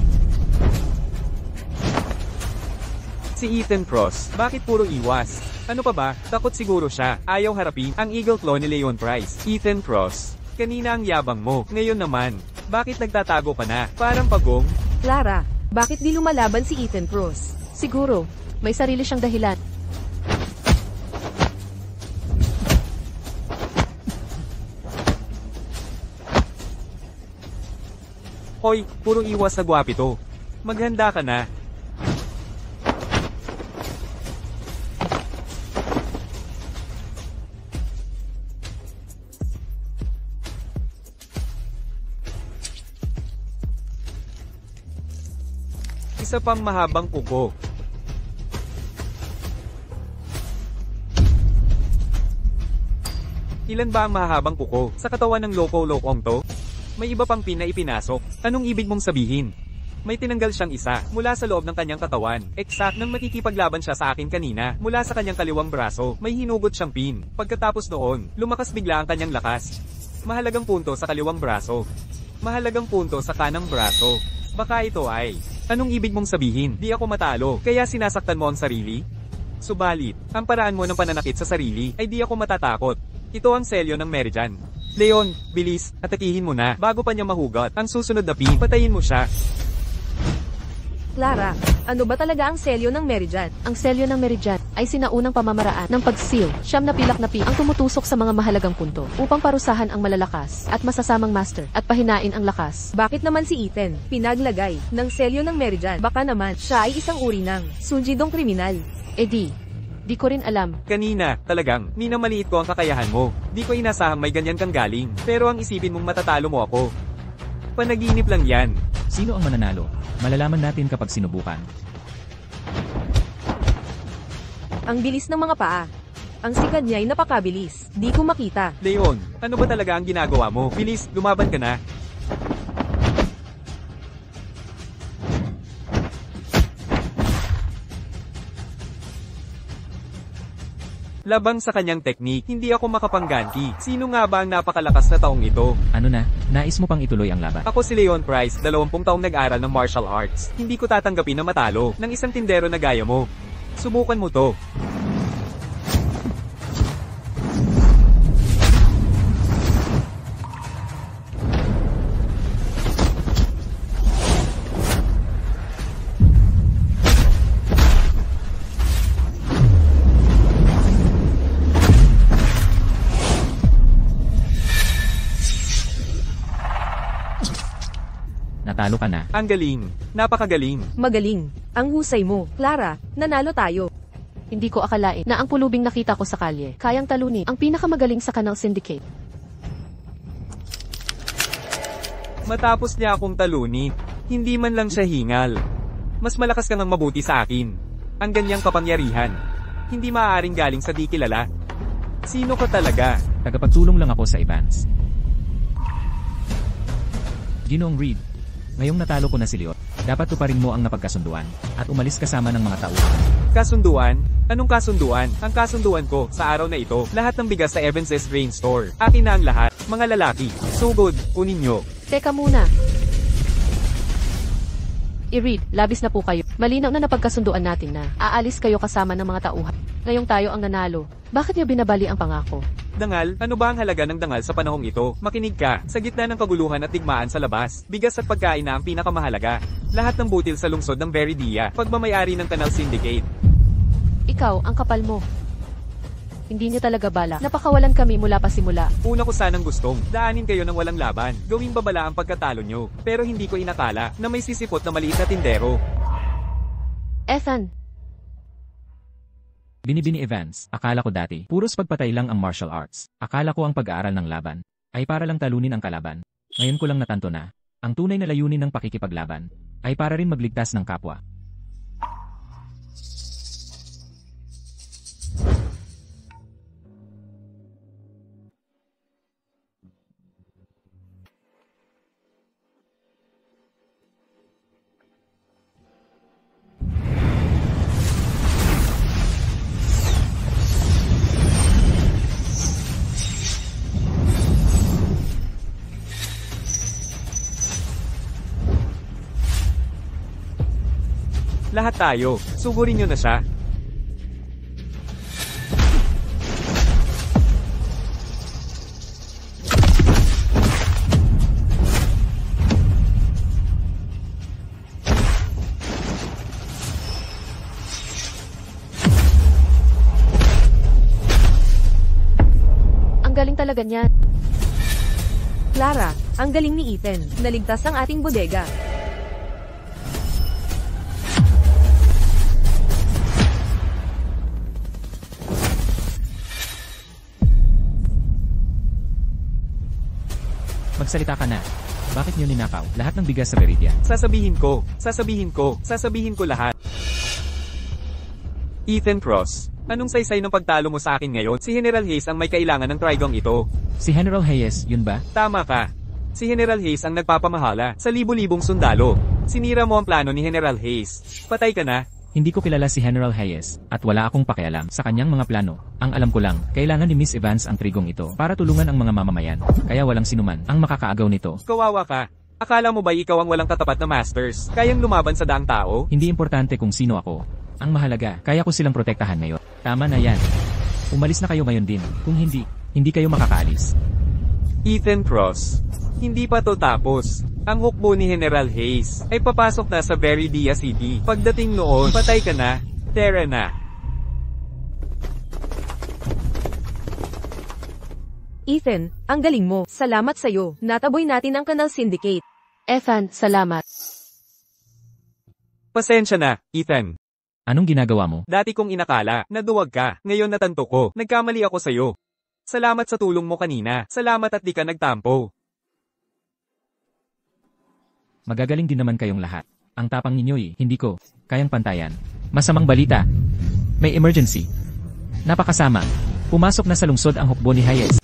Si Ethan Cross, bakit puro iwas? Ano pa ba? Takot siguro siya. Ayaw harapin ang Eagle Claw ni Leon Price. Ethan Cross. Kanina ang yabang mo, ngayon naman. Bakit nagtatago ka na? Parang pagong? Clara, bakit di lumalaban si Ethan Cross? Siguro, may sarili siyang dahilan. Hoy, puro iwas na gwapito. Maghanda ka na. Isa pang mahabang kuko. Ilan ba ang mahabang kuko sa katawan ng loko-lokong to? May iba pang pin na ipinasok. Anong ibig mong sabihin? May tinanggal siyang isa mula sa loob ng kanyang katawan. Exact nang makikipaglaban siya sa akin kanina mula sa kanyang kaliwang braso. May hinugot siyang pin. Pagkatapos noon, lumakas bigla ang kanyang lakas. Mahalagang punto sa kaliwang braso. Mahalagang punto sa kanang braso. Baka ito ay... Anong ibig mong sabihin? Di ako matalo, kaya sinasaktan mo ang sarili? Subalit, ang paraan mo ng pananakit sa sarili ay di ako matatakot. Ito ang selyo ng Meridian. Leon, bilis, atakihin mo na bago pa niya mahugot. Ang susunod na pin, patayin mo siya. Clara, ano ba talaga ang selyo ng Meridian? Ang selyo ng Meridian ay sinaunang pamamaraan ng pag-seal. Siyam na pilak na pin ang tumutusok sa mga mahalagang punto upang parusahan ang malalakas at masasamang master at pahinain ang lakas. Bakit naman si Ethan pinaglagay ng selyo ng Meridian? Baka naman siya ay isang uri ng sunjidong kriminal. Di ko rin alam. Kanina, talagang, minamaliit ko ang kakayahan mo. Di ko inasahang may ganyan kang galing. Pero ang isipin mong matatalo mo ako. Panaginip lang yan. Sino ang mananalo? Malalaman natin kapag sinubukan. Ang bilis ng mga paa. Ang sikad niya ay napakabilis. Di ko makita. Leon, ano ba talaga ang ginagawa mo? Bilis, lumaban ka na. Labang sa kanyang teknik, hindi ako makapangganti. Sino nga ba ang napakalakas na taong ito? Ano na? Nais mo pang ituloy ang laban? Ako si Leon Price, 20 taong nag-aral ng martial arts. Hindi ko tatanggapin na matalo ng isang tindero na gaya mo. Subukan mo to. Natalo ka na. Ang galing. Napakagaling. Magaling. Ang husay mo. Clara, nanalo tayo. Hindi ko akalain na ang pulubing nakita ko sa kalye kayang talunin ang pinakamagaling sa Canal Syndicate. Matapos niya akong talunin, hindi man lang siya hingal. Mas malakas ka ngang mabuti sa akin. Ang ganyang kapangyarihan. Hindi maaaring galing sa di kilala. Sino ka talaga? Tagapagtulong lang ako sa Evans. Ginoong Reed, ngayong natalo ko na si Leon, dapat tuparin mo ang napagkasunduan, at umalis kasama ng mga tauhan. Kasunduan? Anong kasunduan? Ang kasunduan ko, sa araw na ito, lahat ng bigas sa Evans's Grain Store. Akin na ang lahat. Mga lalaki, sugod, kunin nyo. Teka muna. I-read, labis na po kayo. Malinaw na napagkasunduan natin na aalis kayo kasama ng mga tauhan. Ngayong tayo ang nanalo. Bakit niyo binabali ang pangako? Dangal, ano ba ang halaga ng dangal sa panahong ito? Makinig ka, sa gitna ng kaguluhan at digmaan sa labas, bigas at pagkain na ang pinakamahalaga. Lahat ng butil sa lungsod ng Veridia, pagmamayari ng Canal Syndicate. Ikaw, ang kapal mo. Hindi niyo talaga bala. Napakawalan kami mula pa simula. Una ko sanang gustong, daanin kayo ng walang laban, gawing babala ang pagkatalo nyo, pero hindi ko inakala na may sisipot na maliit na tindero. Ethan, Binibini Evans, akala ko dati, puros pagpatay lang ang martial arts. Akala ko ang pag-aaral ng laban ay para lang talunin ang kalaban. Ngayon ko lang natanto na, ang tunay na layunin ng pakikipaglaban ay para rin magligtas ng kapwa. Lahat tayo, sugurin nyo na siya. galing talaga niyan. Clara, ang galing ni Ethan. Naligtas ang ating bodega. Magsalita ka na. Bakit niyo ninakaw lahat ng bigas sa Veridia? Sasabihin ko lahat. Ethan Cross, anong saysay ng pagtalo mo sa akin ngayon? Si General Hayes ang may kailangan ng Trigong ito. Si General Hayes, yun ba? Tama ka. Si General Hayes ang nagpapamahala sa libo-libong sundalo. Sinira mo ang plano ni General Hayes. Patay ka na. Hindi ko kilala si General Hayes, at wala akong pakialam sa kanyang mga plano. Ang alam ko lang, kailangan ni Miss Evans ang trigong ito para tulungan ang mga mamamayan. Kaya walang sinuman ang makakaagaw nito. Kawawa ka. Akala mo ba ikaw ang walang katapat na masters? Kayang lumaban sa daang tao? Hindi importante kung sino ako. Ang mahalaga, kaya ko silang protektahan ngayon. Tama na yan. Umalis na kayo ngayon din. Kung hindi kayo makakaalis. Ethan Cross, hindi pa to tapos. Ang hukbo ni General Hayes ay papasok na sa Veridia City. Pagdating noon, patay ka na. Tara na. Ethan, ang galing mo. Salamat sa'yo. Nataboy natin ang Canal Syndicate. Ethan, salamat. Pasensya na, Ethan. Anong ginagawa mo? Dati kong inakala na duwag ka. Ngayon natanto ko. Nagkamali ako sa'yo. Salamat sa tulong mo kanina. Salamat at di ka nagtampo. Magagaling din naman kayong lahat. Ang tapang ninyo hindi ko kayang pantayan. Masamang balita. May emergency. Napakasama. Pumasok na sa lungsod ang hukbo ni Hayes.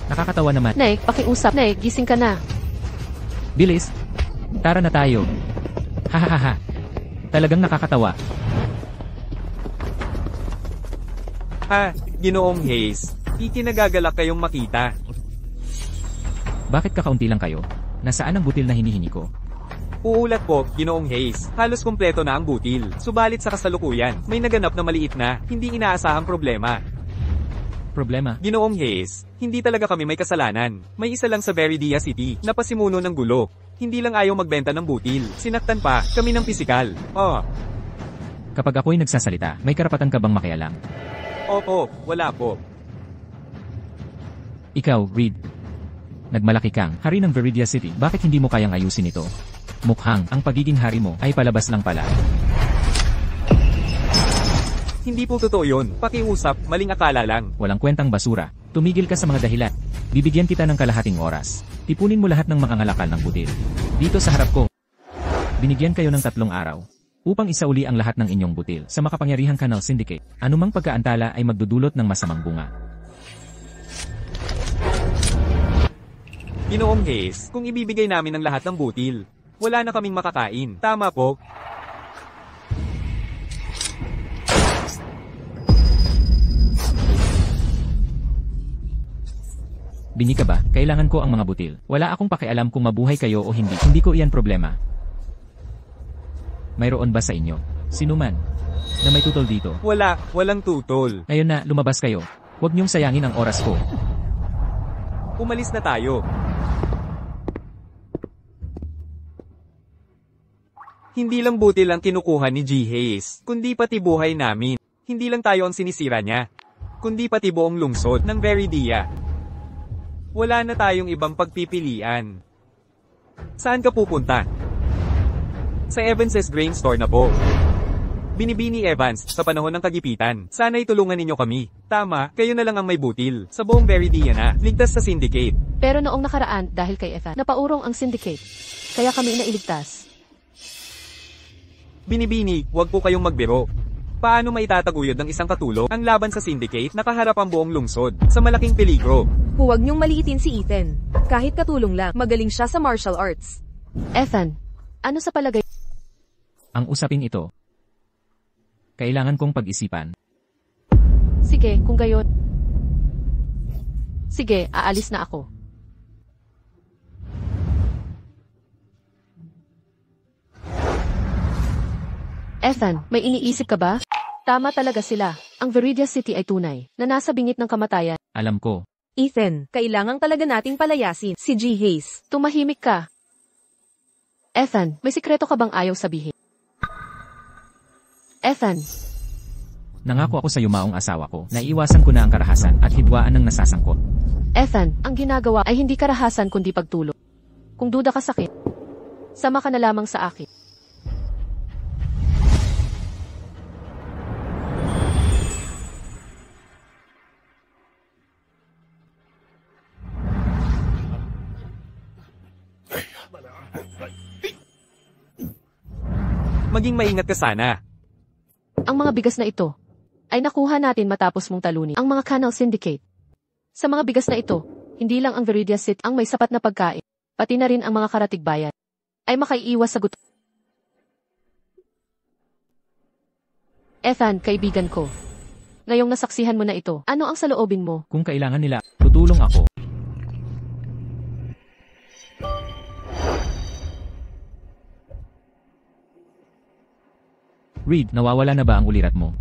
Nakakatawa naman. Nay, pakiusap. Nay, gising ka na. Bilis. Tara na tayo. Hahaha. Talagang nakakatawa. Ha, Ginoong Hayes. Ikinagagalak kayong makita. Bakit kakaunti lang kayo? Nasaan ang butil na hinihingi ko? Uulat po, Ginoong Hayes. Halos kumpleto na ang butil. Subalit sa kasalukuyan, may naganap na maliit na, hindi inaasahang problema. Problema? Ginoong Hayes, hindi talaga kami may kasalanan. May isa lang sa Veridia City, na pasimuno ng gulo. Hindi lang ayaw magbenta ng butil. Sinaktan pa, kami ng pisikal. Oh. Kapag ako'y nagsasalita, may karapatan ka bang makialam? Opo, wala po. Ikaw, Reed. Nagmalaki kang hari ng Veridia City. Bakit hindi mo kayang ayusin ito? Mukhang ang pagiging hari mo ay palabas lang pala. Hindi po totoo yun. Pakiusap, maling akala lang. Walang kwentang basura. Tumigil ka sa mga dahilan. Bibigyan kita ng kalahating oras. Tipunin mo lahat ng mga ngalakal ng butil. Dito sa harap ko. Binigyan kayo ng 3 araw. Upang isauli ang lahat ng inyong butil sa makapangyarihang Canal Syndicate. Anumang pagkaantala ay magdudulot ng masamang bunga. Ginoong Hayes, kung ibibigay namin ang lahat ng butil, wala na kaming makakain. Tama po. Bingi ka ba? Kailangan ko ang mga butil. Wala akong pakialam kung mabuhay kayo o hindi. Hindi ko iyan problema. Mayroon ba sa inyo? Sino man na may tutol dito? Walang tutol. Ngayon na, lumabas kayo. Huwag niyong sayangin ang oras ko. Umalis na tayo. Hindi lang butil ang kinukuha ni G. Hayes, kundi pati buhay namin. Hindi lang tayo ang sinisira niya, kundi pati buong lungsod ng Veridia. Wala na tayong ibang pagpipilian. Saan ka pupunta? Sa Evans's Grain Store na po. Binibini Evans, sa panahon ng kagipitan. Sana itulungan ninyo kami. Tama, kayo na lang ang may butil. Sa buong Veridia na, ligtas sa Syndicate. Pero noong nakaraan, dahil kay Ethan, napaurong ang Syndicate. Kaya kami nailigtas. Binibini, huwag po kayong magbiro. Paano maitataguyod ng isang katulong ang laban sa Syndicate na kaharap ang buong lungsod sa malaking peligro? Huwag niyong maliitin si Ethan. Kahit katulong lang, magaling siya sa martial arts. Ethan, ano sa palagay? Ang usaping ito, kailangan kong pag-isipan. Sige, kung gayon. Sige, aalis na ako. Ethan, may iniisip ka ba? Tama talaga sila. Ang Viridia City ay tunay, na nasa bingit ng kamatayan. Alam ko. Ethan, kailangang talaga nating palayasin si G. Hayes. Tumahimik ka. Ethan, may sikreto ka bang ayaw sabihin? Ethan, Nangako ako sa yumaong asawa ko na iiwasan ko na ang karahasan at hidwaan ng nasasangkot. Ethan, ang ginagawa ay hindi karahasan kundi pagtulong. Kung duda ka sakit, sama ka na lamang sa akin. Maging maingat ka sana. Ang mga bigas na ito ay nakuha natin matapos mong talunin ang mga Canal Syndicate. Sa mga bigas na ito, hindi lang ang Viridia City ang may sapat na pagkain, pati na rin ang mga karatig bayan ay makaiiwas sa gutom. Ethan, kaibigan ko. Ngayong nasaksihan mo na ito, ano ang saloobin mo? Kung kailangan nila, tutulong ako. Reed, nawawala na ba ang ulirat mo?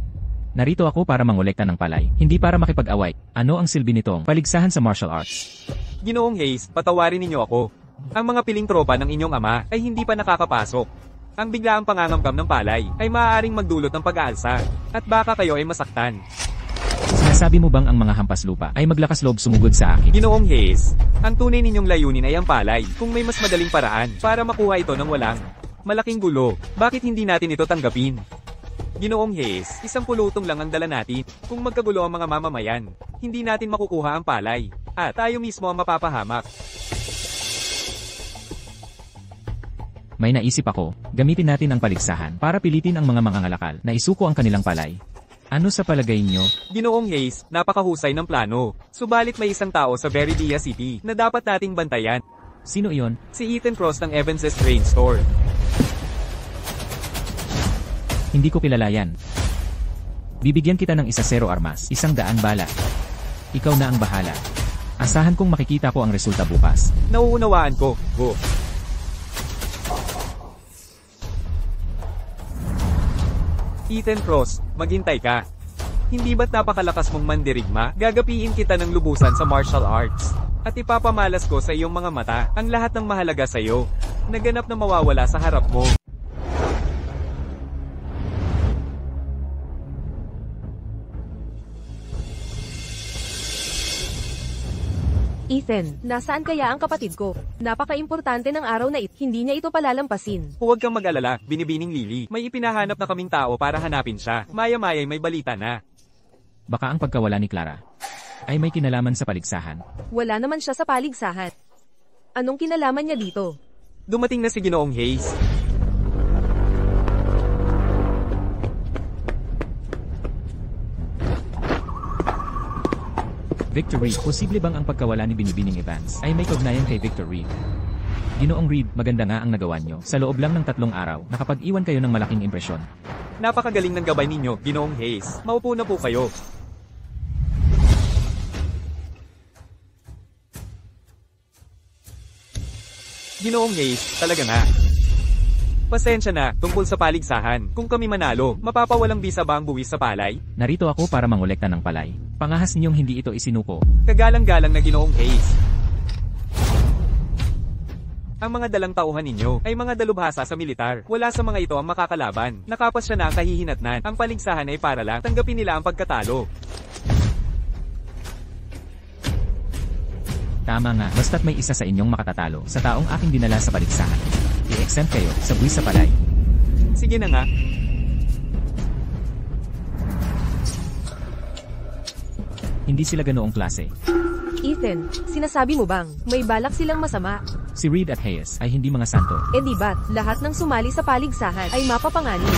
Narito ako para mangolekta ng palay, hindi para makipag-away. Ano ang silbi nitong paligsahan sa martial arts? Ginoong Hayes, patawarin ninyo ako. Ang mga piling tropa ng inyong ama ay hindi pa nakakapasok. Ang biglaang pangangamkam ng palay ay maaaring magdulot ng pag-aalsa, at baka kayo ay masaktan. Sinasabi mo bang ang mga hampas lupa ay maglakas loob sumugod sa akin? Ginoong Hayes, ang tunay ninyong layunin ay ang palay, kung may mas madaling paraan para makuha ito ng walang malaking gulo. Bakit hindi natin ito tanggapin? Ginoong Hayes, isang pulutong lang ang dala natin. Kung magkagulo ang mga mamamayan, hindi natin makukuha ang palay, at tayo mismo ang mapapahamak. May naisip ako, gamitin natin ang paligsahan para pilitin ang mga mangangalakal na isuko ang kanilang palay. Ano sa palagay nyo? Ginoong Hayes, napakahusay ng plano. Subalit may isang tao sa Viridia City na dapat nating bantayan. Sino iyon? Si Ethan Cross ng Evans's Grain Store. Hindi ko kilala yan. Bibigyan kita ng 100 armas, 100 bala. Ikaw na ang bahala. Asahan kong makikita ko ang resulta bukas. Nauunawaan ko. Go. Ethan Cross, maghintay ka. Hindi ba't napakalakas mong mandirigma? Gagapiin kita ng lubusan sa martial arts. At ipapamalas ko sa iyong mga mata ang lahat ng mahalaga sa iyo. Naganap na mawawala sa harap mo. Ethan, nasaan kaya ang kapatid ko? Napaka-importante ng araw na ito, hindi niya ito palalampasin. Huwag kang mag-alala, binibining Lily. May ipinahanap na kaming tao para hanapin siya. Maya-maya may balita na. Baka ang pagkawala ni Clara ay may kinalaman sa paligsahan. Wala naman siya sa paligsahan. Anong kinalaman niya dito? Dumating na si Ginoong Hayes. Victor Reed, posible bang ang pagkawala ni Binibining Evans ay may kaugnayan kay Victor Reed? Ginoong Reed, maganda nga ang nagawa nyo. Sa loob lang ng 3 araw, nakapag-iwan kayo ng malaking impresyon. Napakagaling ng gabay ninyo, Ginoong Hayes. Maupo na po kayo. Ginoong Hayes, talaga nga. Pasensya na, tungkol sa paligsahan. Kung kami manalo, mapapawalang bisa ba ang buwis sa palay? Narito ako para mangolekta ng palay. Pangahas ninyong hindi ito isinuko. Kagalang-galang na Ginoong Hayes. Ang mga dalang tauhan ninyo ay mga dalubhasa sa militar. Wala sa mga ito ang makakalaban. Nakapas siya na ang kahihinatnan. Ang paligsahan ay para lang tanggapin nila ang pagkatalo. Tama nga, basta't may isa sa inyong makatatalo sa taong aking dinala sa paligsahan. I-exempt kayo sa buwis sa palay. Sige na nga. Hindi sila ganoong klase. Ethan, sinasabi mo bang may balak silang masama? Si Reed at Hayes ay hindi mga santo. Eh di ba't lahat ng sumali sa paligsahan ay mapapanganib?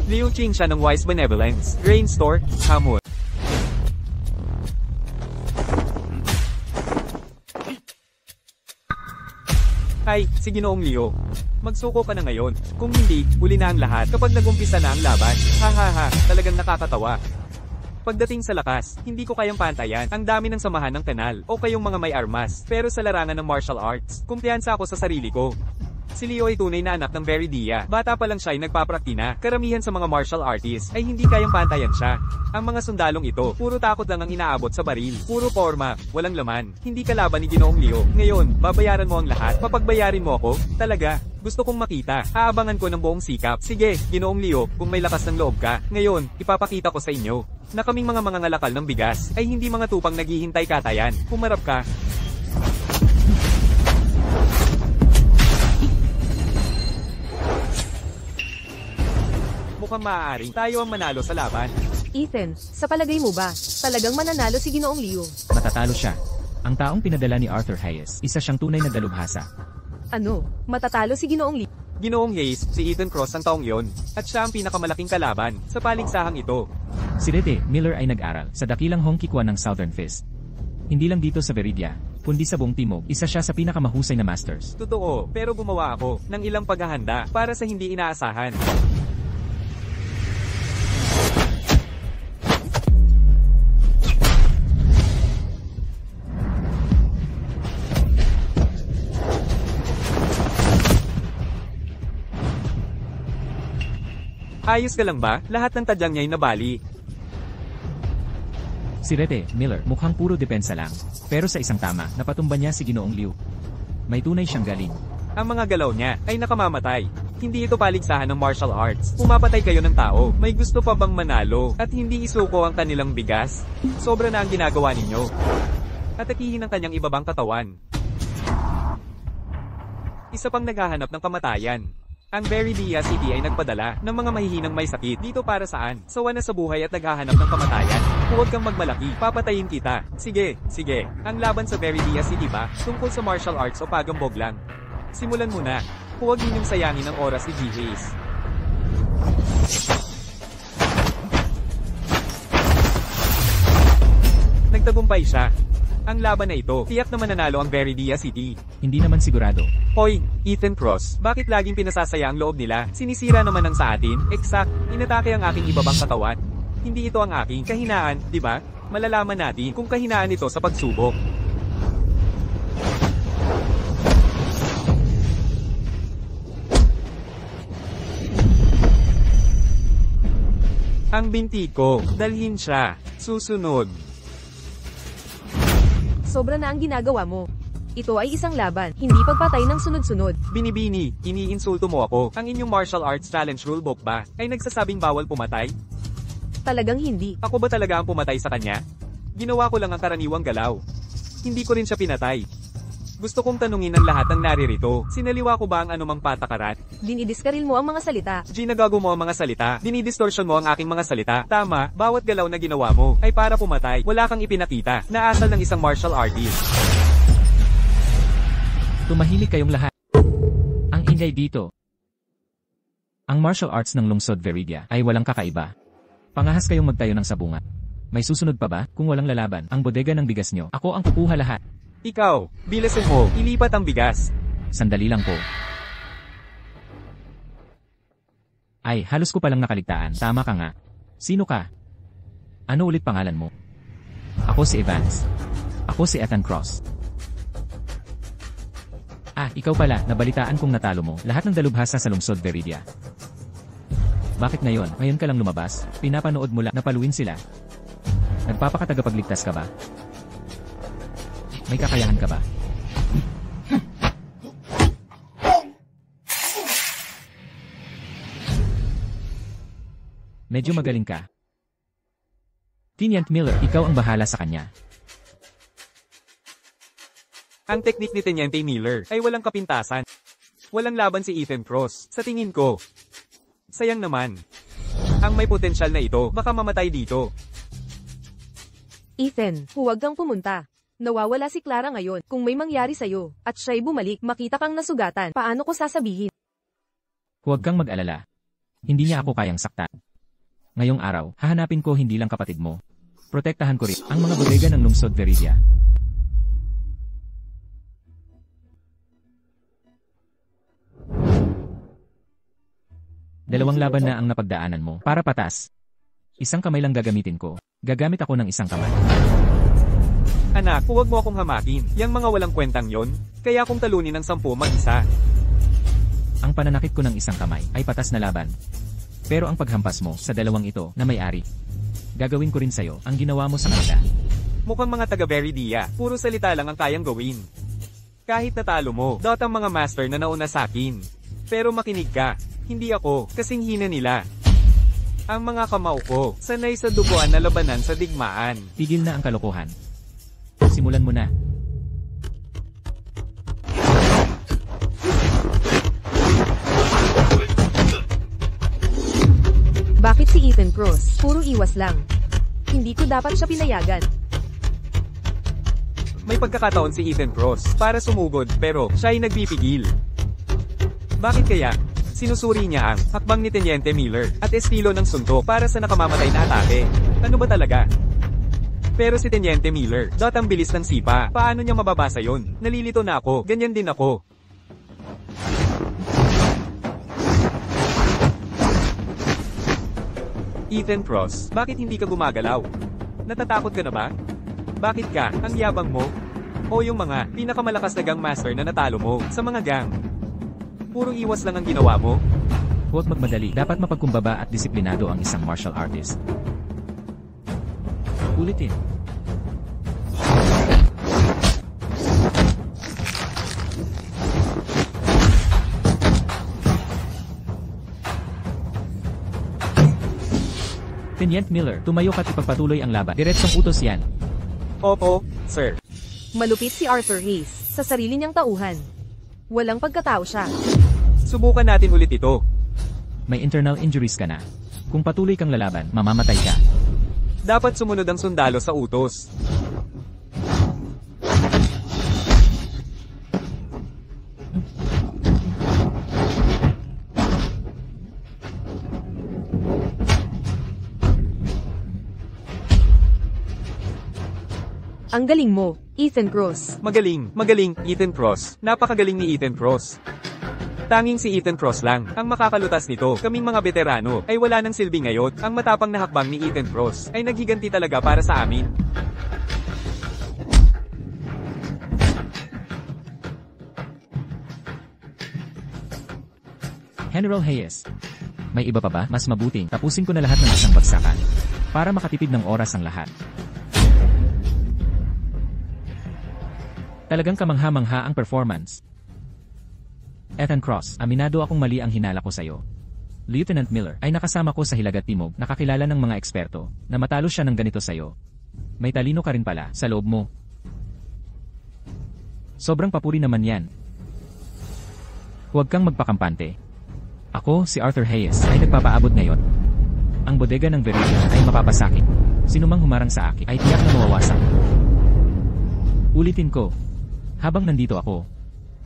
Liu Qing siya ng Wise Benevolence. Grain Store, Hamut. si Ginoong Leo. Magsuko ka na ngayon. Kung hindi, huli na ang lahat kapag nagumpisa na ang laban. Ha, talagang nakakatawa. Pagdating sa lakas, hindi ko kayang pantayan ang dami ng samahan ng kanal o kayong mga may armas. Pero sa larangan ng martial arts, kumpiyansa ako sa sarili ko. Si Leo ay tunay na anak ng Viridia. Bata pa lang siya ay nagpapraktina. Karamihan sa mga martial artists ay hindi kayang pantayan siya. Ang mga sundalong ito, puro takot lang ang inaabot sa baril. Puro forma, walang laman. Hindi kalaban ni Ginoong Leo. Ngayon, babayaran mo ang lahat. Papagbayarin mo ako? Talaga? Gusto kong makita. Aabangan ko ng buong sikap. Sige, Ginoong Leo, kung may lakas ng loob ka. Ngayon, ipapakita ko sa inyo na kaming mga mangangalakal ng bigas ay hindi mga tupang naghihintay katayan. Humarap ka. Mukhang maaaring tayo ang manalo sa laban. Ethan, sa palagay mo ba, talagang mananalo si Ginoong Leo? Matatalo siya. Ang taong pinadala ni Arthur Hayes, isa siyang tunay na dalubhasa. Ano, matatalo si Ginoong Leo? Ginoong Hayes, si Ethan Cross ang taong yon, at siya ang pinakamalaki kalaban sa paligsahang ito. Si Rete Miller ay nag-aral sa dakilang Hongkikwan ng Southern Fist. Hindi lang dito sa Viridia, kundi sa buong timog, isa siya sa pinakamahusay na masters. Totoo, pero gumawa ako ng ilang paghahanda para sa hindi inaasahan. Ayos ka lang ba? Lahat ng tadyang niya ay nabali. Si Rete Miller mukhang puro depensa lang. Pero sa isang tama, napatumba niya si Ginoong Liu. May tunay siyang galing. Ang mga galaw niya ay nakamamatay. Hindi ito paligsahan ng martial arts. Pumapatay kayo ng tao. May gusto pa bang manalo at hindi isuko ang kanilang bigas? Sobra na ang ginagawa ninyo. Atakihin ang kanyang ibabang katawan. Isa pang naghahanap ng kamatayan. Ang Viridia City ay nagpadala ng mga mahihinang may sakit dito para saan? Sawa na sa buhay at naghahanap ng kamatayan. Huwag kang magmalaki, papatayin kita. Sige. Ang laban sa Viridia City ba? Tungkol sa martial arts o pagambog lang? Simulan mo na. Huwag ninyong sayangin ang oras ni G. Hayes. Nagtagumpay siya. Ang laban na ito, tiyak na mananalo ang Viridia City. Hindi naman sigurado. Hoy, Ethan Cross, bakit laging pinasasaya ang loob nila? Sinisira naman ang sa atin? Exact, inatake ang aking ibabang katawan. Hindi ito ang aking kahinaan, di ba? Malalaman natin kung kahinaan ito sa pagsubok. Ang binti ko, dalhin siya. Susunod. Sobra na ang ginagawa mo. Ito ay isang laban, hindi pagpatay ng sunod-sunod. Binibini, iniinsulto mo ako. Ang inyong martial arts challenge rulebook ba ay nagsasabing bawal pumatay? Talagang hindi. Ako ba talaga ang pumatay sa kanya? Ginawa ko lang ang karaniwang galaw. Hindi ko rin siya pinatay. Gusto kong tanungin ang lahat ng naririto. Sinaliwa ko ba ang anumang patakaran? Dinidiskaril mo ang mga salita. Ginagago mo ang mga salita. Dinidistortion mo ang aking mga salita. Tama, bawat galaw na ginawa mo ay para pumatay. Wala kang ipinakita na asal ng isang martial artist. Tumahimik kayong lahat. Ang ingay dito. Ang martial arts ng lungsod Viridia ay walang kakaiba. Pangahas kayong magtayo ng sabungat. May susunod pa ba? Kung walang lalaban, ang bodega ng bigas nyo, ako ang kukuha lahat. Ikaw, bilasin mo, ilipat ang bigas. Sandali lang po. Ay, halos ko palang nakaligtaan. Tama ka nga. Sino ka? Ano ulit pangalan mo? Ako si Evans. Ako si Ethan Cross. Ah, ikaw pala, nabalitaan kong natalo mo lahat ng dalubhasa sa lungsod Viridia. Bakit ngayon? Ngayon ka lang lumabas? Pinapanood mo lang na paluin sila? Nagpapakatagapagligtas ka ba? May kakayahan ka ba? Medyo magaling ka. Tiniant Miller, ikaw ang bahala sa kanya. Ang teknik ni Teniente Miller ay walang kapintasan. Walang laban si Ethan Cross, sa tingin ko. Sayang naman. Ang may potensyal na ito, baka mamatay dito. Ethan, huwag kang pumunta. Nawawala si Clara ngayon. Kung may mangyari sa'yo, at siya'y bumalik, makita kang nasugatan, paano ko sasabihin? Huwag kang mag-alala. Hindi niya ako kayang saktan. Ngayong araw, hahanapin ko hindi lang kapatid mo. Protektahan ko rin ang mga bodega ng lungsod Viridia. Dalawang laban na ang napagdaanan mo. Para patas. Isang kamay lang gagamitin ko. Gagamit ako ng isang kamay. Anak, huwag mo akong hamakin. Yang mga walang kwentang yon, kaya akong talunin ng 10 mag-isa. Ang pananakit ko ng isang kamay ay patas na laban. Pero ang paghampas mo sa dalawang ito na may-ari, gagawin ko rin sa'yo ang ginawa mo sa kanila. Mukhang mga taga-Veridia, puro salita lang ang kayang gawin. Kahit natalo mo, ang mga master na nauna sa akin. Pero makinig ka, hindi ako, kasing hina nila. Ang mga kamao ko, sanay sa duguan na labanan sa digmaan. Tigil na ang kalokohan. Simulan mo na. Bakit si Ethan Cross? Puro iwas lang. Hindi ko dapat siya pinayagan. May pagkakataon si Ethan Cross para sumugod pero siya ay nagpipigil. Bakit kaya? Sinusuri niya ang hakbang ni Teniente Miller at estilo ng suntok para sa nakamamatay na atake. Ano ba talaga? Pero si Teniente Miller, ang bilis ng sipa. Paano niya mababasa yon? Nalilito na ako, ganyan din ako. Ethan Cross, bakit hindi ka gumagalaw? Natatakot ka na ba? Bakit ka? Ang yabang mo? O yung mga pinakamalakas na gang master na natalo mo sa mga gang? Puro iwas lang ang ginawa mo? Huwag magmadali. Dapat mapagkumbaba at disiplinado ang isang martial artist. Ulitin. Teniente Miller, tumayo ka't ipagpatuloy ang laban. Diretsong utos yan. Opo, sir. Malupit si Arthur Hayes sa sarili niyang tauhan. Walang pagkatao siya. Subukan natin ulit ito. May internal injuries ka na. Kung patuloy kang lalaban, mamamatay ka. Dapat sumunod ang sundalo sa utos. Ang galing mo, Ethan Cross. Magaling, Ethan Cross. Napakagaling ni Ethan Cross. Tanging si Ethan Cross lang ang makakalutas nito. Kaming mga veterano ay wala nang silbi ngayon. Ang matapang na hakbang ni Ethan Cross ay naghiganti talaga para sa amin. General Hayes, may iba pa ba? Mas mabuting tapusin ko na lahat ng isang bagsakan para makatipid ng oras ang lahat. Talagang kamangha-mangha ang performance. Ethan Cross, aminado akong mali ang hinala ko sa'yo. Lieutenant Miller ay nakasama ko sa Hilagat Timog, nakakilala ng mga eksperto, na matalo siya ng ganito sa'yo. May talino ka rin pala sa loob mo. Sobrang papuri naman yan. Huwag kang magpakampante. Ako, si Arthur Hayes, ay nagpapaabot ngayon. Ang bodega ng Veridia ay mapapasakit. Sinumang humarang sa akin ay tiyak na mawawasak. Ulitin ko. Habang nandito ako,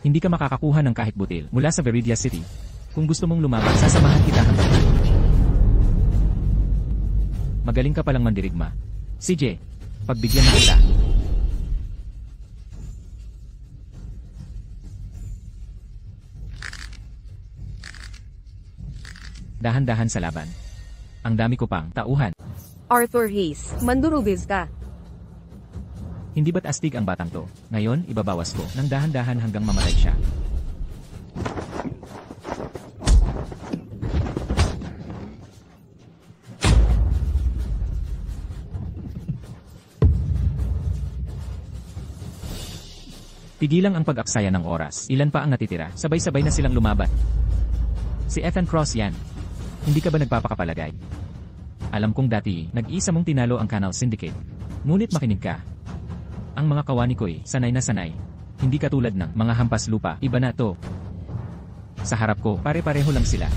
hindi ka makakakuha ng kahit butil mula sa Veridia City. Kung gusto mong lumaban, sasamahan kita hanggang dulo. Magaling ka palang mandirigma. CJ, pagbigyan na kita. Dahan-dahan sa laban. Ang dami ko pang tauhan. Arthur Hayes, mandurugis ka. Hindi ba't astig ang batang to? Ngayon, ibabawas ko ng dahan-dahan hanggang mamatay siya. Tigilang ang pag-aksaya ng oras. Ilan pa ang natitira? Sabay-sabay na silang lumaban. Si Ethan Cross yan. Hindi ka ba nagpapakapalagay? Alam kong dati, nag-isa mong tinalo ang Canal Syndicate. Ngunit makinig ka. Ang mga kawani ko'y sanay na sanay. Hindi katulad ng mga hampas lupa. Iba na to. Sa harap ko, pare-pareho lang sila.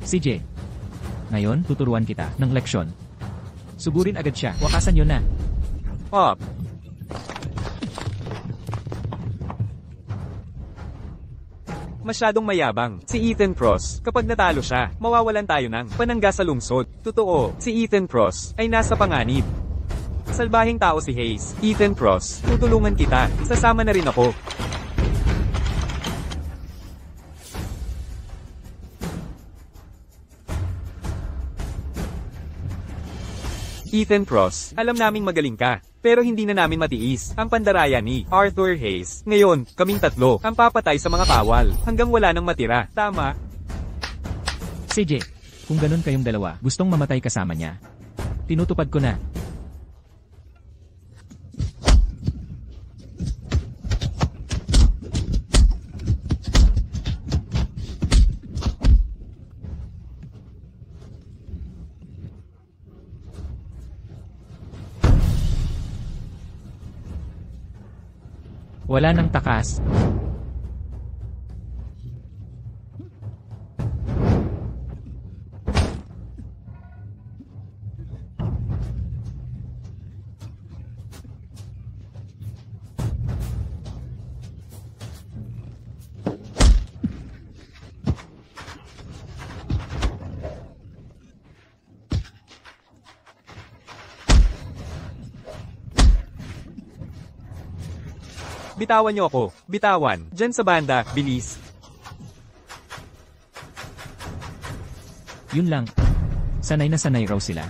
CJ, ngayon tuturuan kita ng leksyon. Sugurin agad siya. Wakasan yun na. Up. Masyadong mayabang si Ethan Cross. Kapag natalo siya, mawawalan tayo ng panangga sa lungsod. Totoo, si Ethan Cross ay nasa panganib. Salbahing tao si Hayes. Ethan Cross, tutulungan kita. Sasama na rin ako. Ethan Cross, alam naming magaling ka. Pero hindi na namin matiis ang pandaraya ni Arthur Hayes. Ngayon, kaming tatlo ang papatay sa mga kawal hanggang wala nang matira. Tama? CJ, kung ganun kayong dalawa, gustong mamatay kasama niya. Tinutupad ko na. Wala nang takas. Bitawan niyo ako. Bitawan. Diyan sa banda, bilis. Yun lang. Sanay na sanay raw sila.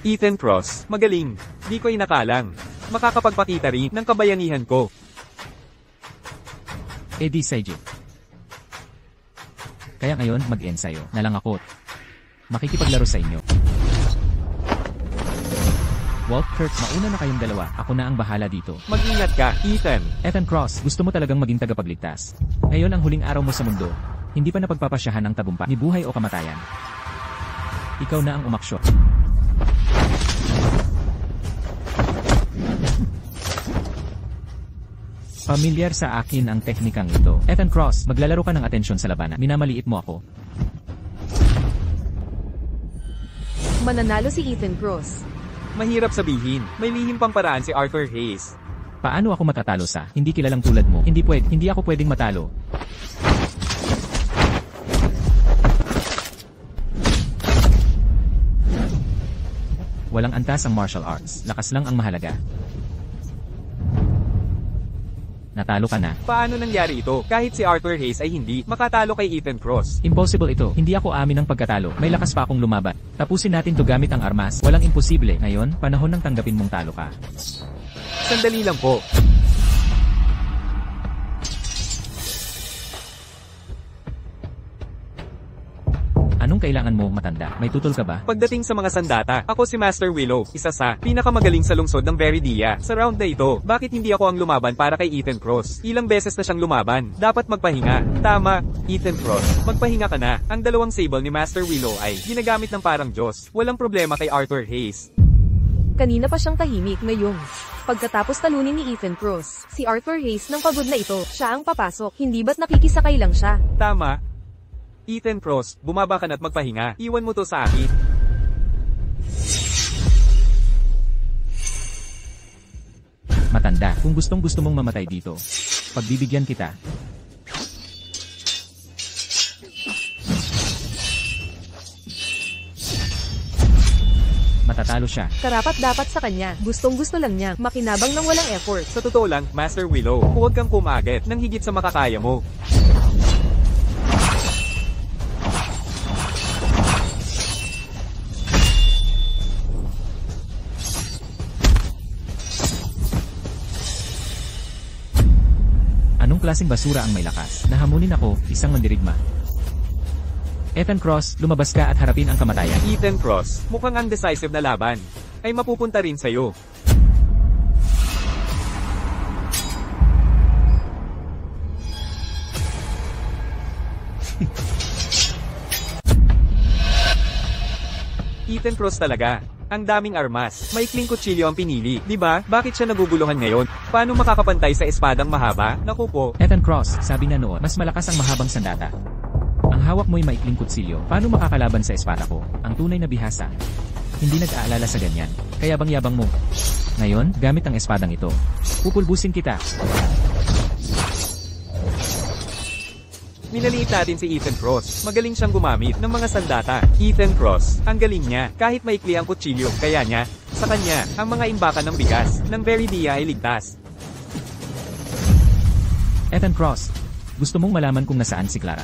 Ethan Cross, magaling. Di ko inakalang. Makakapagpakita rin ng kabayanihan ko. Di CJ. Kaya ngayon mag-ensayo na lang ako. Makikipaglaro sa inyo. Walt, Kirk, mauna na kayong dalawa. Ako na ang bahala dito. Mag-ingat ka, Ethan. Ethan Cross, gusto mo talagang maging tagapagligtas. Ngayon ang huling araw mo sa mundo. Hindi pa napagpapasyahan ang tagumpay ni buhay o kamatayan. Ikaw na ang umaksyon. Pamilyar sa akin ang teknikang ito. Ethan Cross, maglalaro ka ng atensyon sa labanan. Minamaliit mo ako. Mananalo si Ethan Cross. Mahirap sabihin. May lihim pang paraan si Arthur Hayes. Paano ako matatalo sa hindi kilalang tulad mo? Hindi ako pwedeng matalo. Walang antas ang martial arts. Lakas lang ang mahalaga. Natalo ka na. Paano nangyari ito? Kahit si Arthur Hayes ay hindi makatalo kay Ethan Cross. Impossible ito. Hindi ako amin ng pagkatalo. May lakas pa akong lumaban. Tapusin natin to gamit ang armas. Walang imposible. Ngayon, panahon ng tanggapin mong talo ka. Sandali lang po. Anong kailangan mo, matanda? May tutol ka ba? Pagdating sa mga sandata, ako si Master Willow, isa sa pinakamagaling sa lungsod ng Veridia. Sa round na ito, bakit hindi ako ang lumaban para kay Ethan Cross? Ilang beses na siyang lumaban. Dapat magpahinga. Tama, Ethan Cross. Magpahinga ka na. Ang dalawang sable ni Master Willow ay ginagamit ng parang Diyos. Walang problema kay Arthur Hayes. Kanina pa siyang tahimik ngayon. Pagkatapos talunin ni Ethan Cross, si Arthur Hayes ng pagod na ito, siya ang papasok. Hindi ba't nakikisakay lang siya? Tama. Ethan Cross, bumaba ka na't magpahinga. Iwan mo to sa akin. Matanda, kung gustong-gusto mong mamatay dito, pagbibigyan kita. Matatalo siya. Karapat-dapat sa kanya. Gustong-gusto lang niya. Makinabang ng walang effort. Sa totoo lang, Master Willow, huwag kang kumaget ng higit sa makakaya mo. Anong klaseng basura ang may lakas? Nahamunin ako, isang mandirigma. Ethan Cross, lumabas ka at harapin ang kamatayan. Ethan Cross, mukhang undecisive na laban. Ay mapupunta rin sa'yo. Ethan Cross talaga. Ang daming armas. Maikling kutsilyo ang pinili. Diba? Bakit siya naguguluhan ngayon? Paano makakapantay sa espadang mahaba? Naku po. Ethan Cross, sabi na noon, mas malakas ang mahabang sandata. Ang hawak mo'y maikling kutsilyo. Paano makakalaban sa espada ko? Ang tunay na bihasa. Hindi nag-aalala sa ganyan. Kaya bang yabang mo? Ngayon, gamit ang espadang ito. Pupulbusin kita. Minaliit natin si Ethan Cross. Magaling siyang gumamit ng mga sandata. Ethan Cross, ang galing niya. Kahit maikli ang kutsilyo, kaya niya. Sa kanya, ang mga imbakan ng bigas ng Veridia ay ligtas. Ethan Cross, gusto mong malaman kung nasaan si Clara?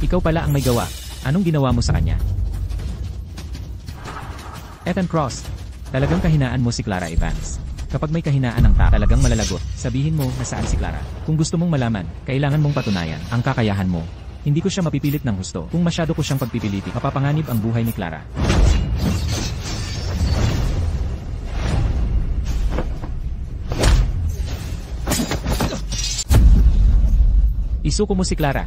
Ikaw pala ang may gawa. Anong ginawa mo sa kanya? Ethan Cross. Talagang kahinaan mo si Clara Evans. Kapag may kahinaan ng talagang malalagot, sabihin mo nasaan si Clara. Kung gusto mong malaman, kailangan mong patunayan ang kakayahan mo. Hindi ko siya mapipilit ng husto. Kung masyado ko siyang pagpipiliti, mapapanganib ang buhay ni Clara. Isuko mo si Clara.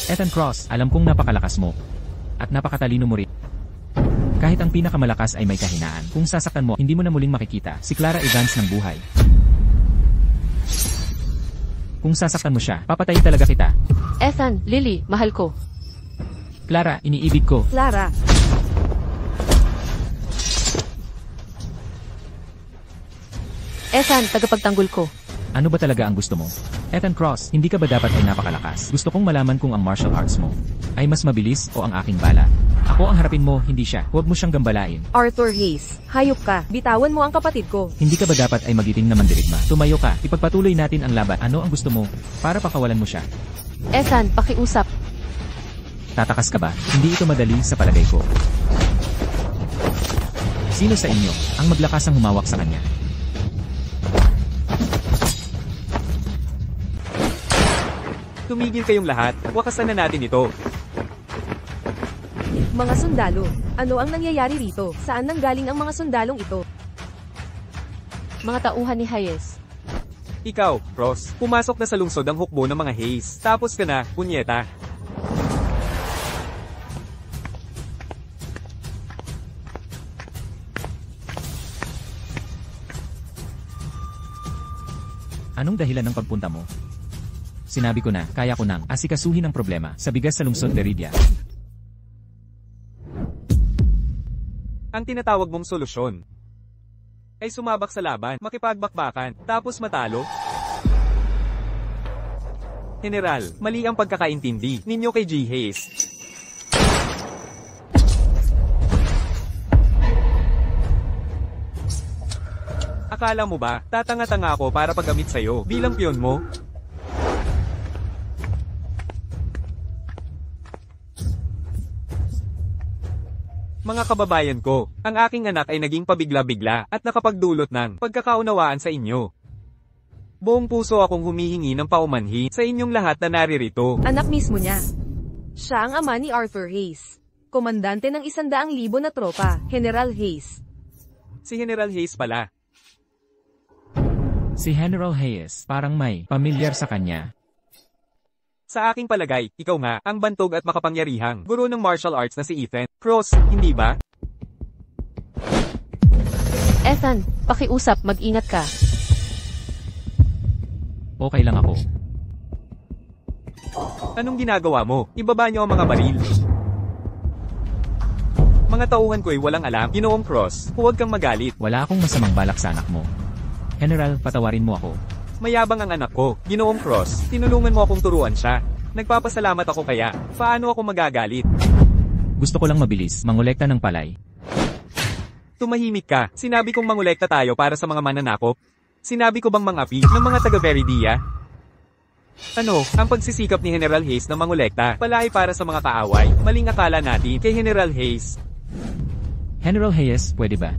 Ethan Cross, alam kong napakalakas mo. At napakatalino mo rin. Kahit ang pinakamalakas ay may kahinaan. Kung sasaktan mo, hindi mo na muling makikita si Clara Evans ng buhay. Kung sasaktan mo siya, papatayin talaga kita. Ethan, Lily, mahal ko. Clara, iniibig ko. Clara. Ethan, tagapagtanggol ko. Ano ba talaga ang gusto mo? Ethan Cross, hindi ka ba dapat ay napakalakas? Gusto kong malaman kung ang martial arts mo ay mas mabilis o ang aking bala. Ako ang harapin mo, hindi siya. Huwag mo siyang gambalain. Arthur Hayes, hayop ka. Bitawan mo ang kapatid ko. Hindi ka ba dapat ay magiting na mandirigma? Tumayo ka, ipagpatuloy natin ang laban. Ano ang gusto mo? Para pakawalan mo siya. Ethan, pakiusap. Tatakas ka ba? Hindi ito madali sa palagay ko. Sino sa inyo ang maglakasang humawak sa kanya? Tumigil kayong lahat. Wakasan na natin ito. Mga sundalo, ano ang nangyayari rito? Saan nanggaling ang mga sundalong ito? Mga tauhan ni Hayes. Ikaw, Cross, pumasok na sa lungsod ang hukbo ng mga Hayes. Tapos ka na, punyeta. Anong dahilan ng pagpunta mo? Sinabi ko na, kaya ko nang asikasuhin ang problema sa bigas sa lungsod Veridia. Ang tinatawag mong solusyon ay sumabak sa laban, makipagbakbakan, tapos matalo? General, mali ang pagkakaintindi ninyo kay G. Hayes. Akala mo ba, tatanga-tanga ako para paggamit sa'yo bilang piyon mo? Mga kababayan ko, ang aking anak ay naging pabigla-bigla at nakapagdulot ng pagkakaunawaan sa inyo. Buong puso akong humihingi ng paumanhin sa inyong lahat na naririto. Anak mismo niya. Siya ang ama ni Arthur Hayes. Komandante ng 100,000 na tropa, General Hayes. Si General Hayes pala. Si General Hayes, parang may pamilyar sa kanya. Sa aking palagay, ikaw nga, ang bantog at makapangyarihang guro ng martial arts na si Ethan Cross, hindi ba? Ethan, pakiusap, mag-ingat ka. Okay lang ako. Anong ginagawa mo? Ibaba niyo ang mga baril. Mga tauhan ko'y walang alam, Ginoong Cross, huwag kang magalit. Wala akong masamang balak sa anak mo. General, patawarin mo ako. Mayabang ang anak ko, Ginoong Cross, tinulungan mo akong turuan siya. Nagpapasalamat ako kaya, paano ako magagalit? Gusto ko lang mabilis, mangolekta ng palay. Tumahimik ka, sinabi kong mangolekta tayo para sa mga mananakop. Sinabi ko bang mangapi ng mga taga-Veridia? Ano, ang pagsisikap ni General Hayes na mangolekta, pala ay para sa mga kaaway, maling akala natin kay General Hayes. General Hayes, pwede ba?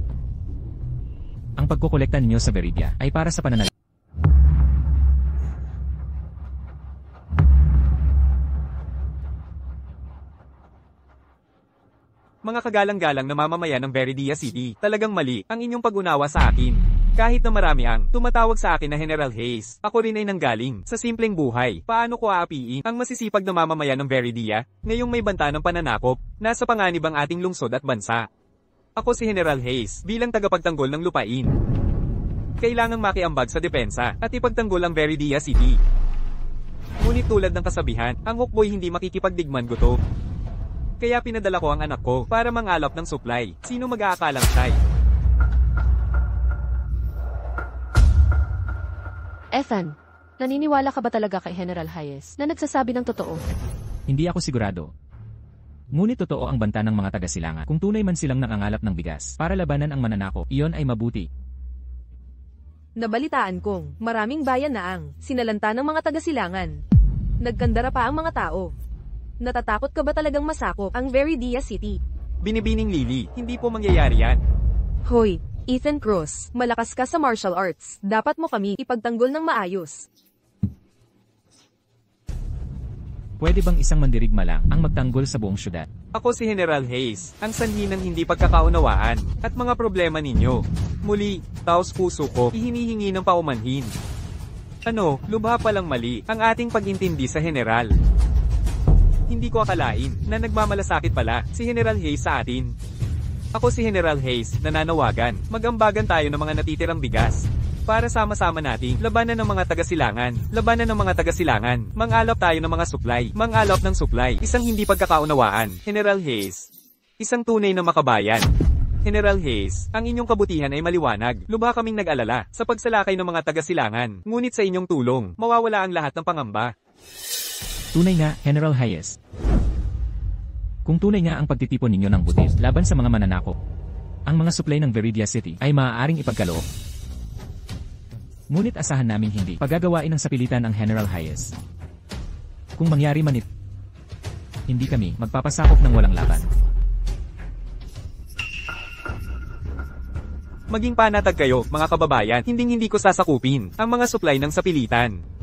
Ang pagkukolekta ninyo sa Veridia ay para sa pananal. Mga kagalang-galang na mamamayan ng Veridia City, talagang mali ang inyong pag-unawa sa akin. Kahit na marami ang tumatawag sa akin na General Hayes, ako rin ay nanggaling sa simpleng buhay. Paano ko aapiin ang masisipag na mamamayan ng Veridia, ngayong may banta ng pananakop, nasa panganib ang ating lungsod at bansa? Ako si General Hayes, bilang tagapagtanggol ng lupain. Kailangang makiambag sa depensa at ipagtanggol ang Veridia City. Ngunit tulad ng kasabihan, ang hukbo'y hindi makikipagdigman guto. Kaya pinadala ko ang anak ko para mangalap ng supply. Sino mag-aakalang siya'y? Ethan, naniniwala ka ba talaga kay General Hayes na nagsasabi ng totoo? Hindi ako sigurado. Ngunit totoo ang banta ng mga taga-silangan. Kung tunay man silang nangangalap ng bigas para labanan ang mananakop, iyon ay mabuti. Nabalitaan kong maraming bayan na ang sinalanta ng mga taga-silangan. Nagkandara pa ang mga tao. Natatakot ka ba talagang masakop ang Veridia City? Binibining Lily, hindi po mangyayari yan. Hoy, Ethan Cross, malakas ka sa martial arts. Dapat mo kami ipagtanggol ng maayos. Pwede bang isang mandirigma lang ang magtanggol sa buong syudad? Ako si General Hayes, ang sanhi ng hindi pagkakaunawaan, at mga problema ninyo. Muli, taos puso ko, ihinihingi ng paumanhin. Ano, lubha palang mali, ang ating pag-intindi sa General. Hindi ko akalain, na nagmamalasakit pala, si General Hayes sa atin. Ako si General Hayes, nananawagan, magambagan tayo ng mga natitirang bigas. Para sama-sama nating labanan ng mga taga-silangan, mang-alap tayo ng mga supply, mang-alap ng supply, isang hindi pagkakaunawaan, General Hayes. Isang tunay na makabayan. General Hayes, ang inyong kabutihan ay maliwanag, lubha kaming nag-alala, sa pagsalakay ng mga taga-silangan, ngunit sa inyong tulong, mawawala ang lahat ng pangamba. Tunay nga, General Hayes. Kung tunay nga ang pagtitipon ninyo ng butil laban sa mga mananakop, ang mga supply ng Veridia City ay maaaring ipagkaloob. Ngunit asahan namin hindi pagagawain ng sapilitan ang General Hayes. Kung mangyari man ito, hindi kami magpapasakop ng walang laban. Maging panatag kayo, mga kababayan, hindi ko sasakupin ang mga supply ng sapilitan.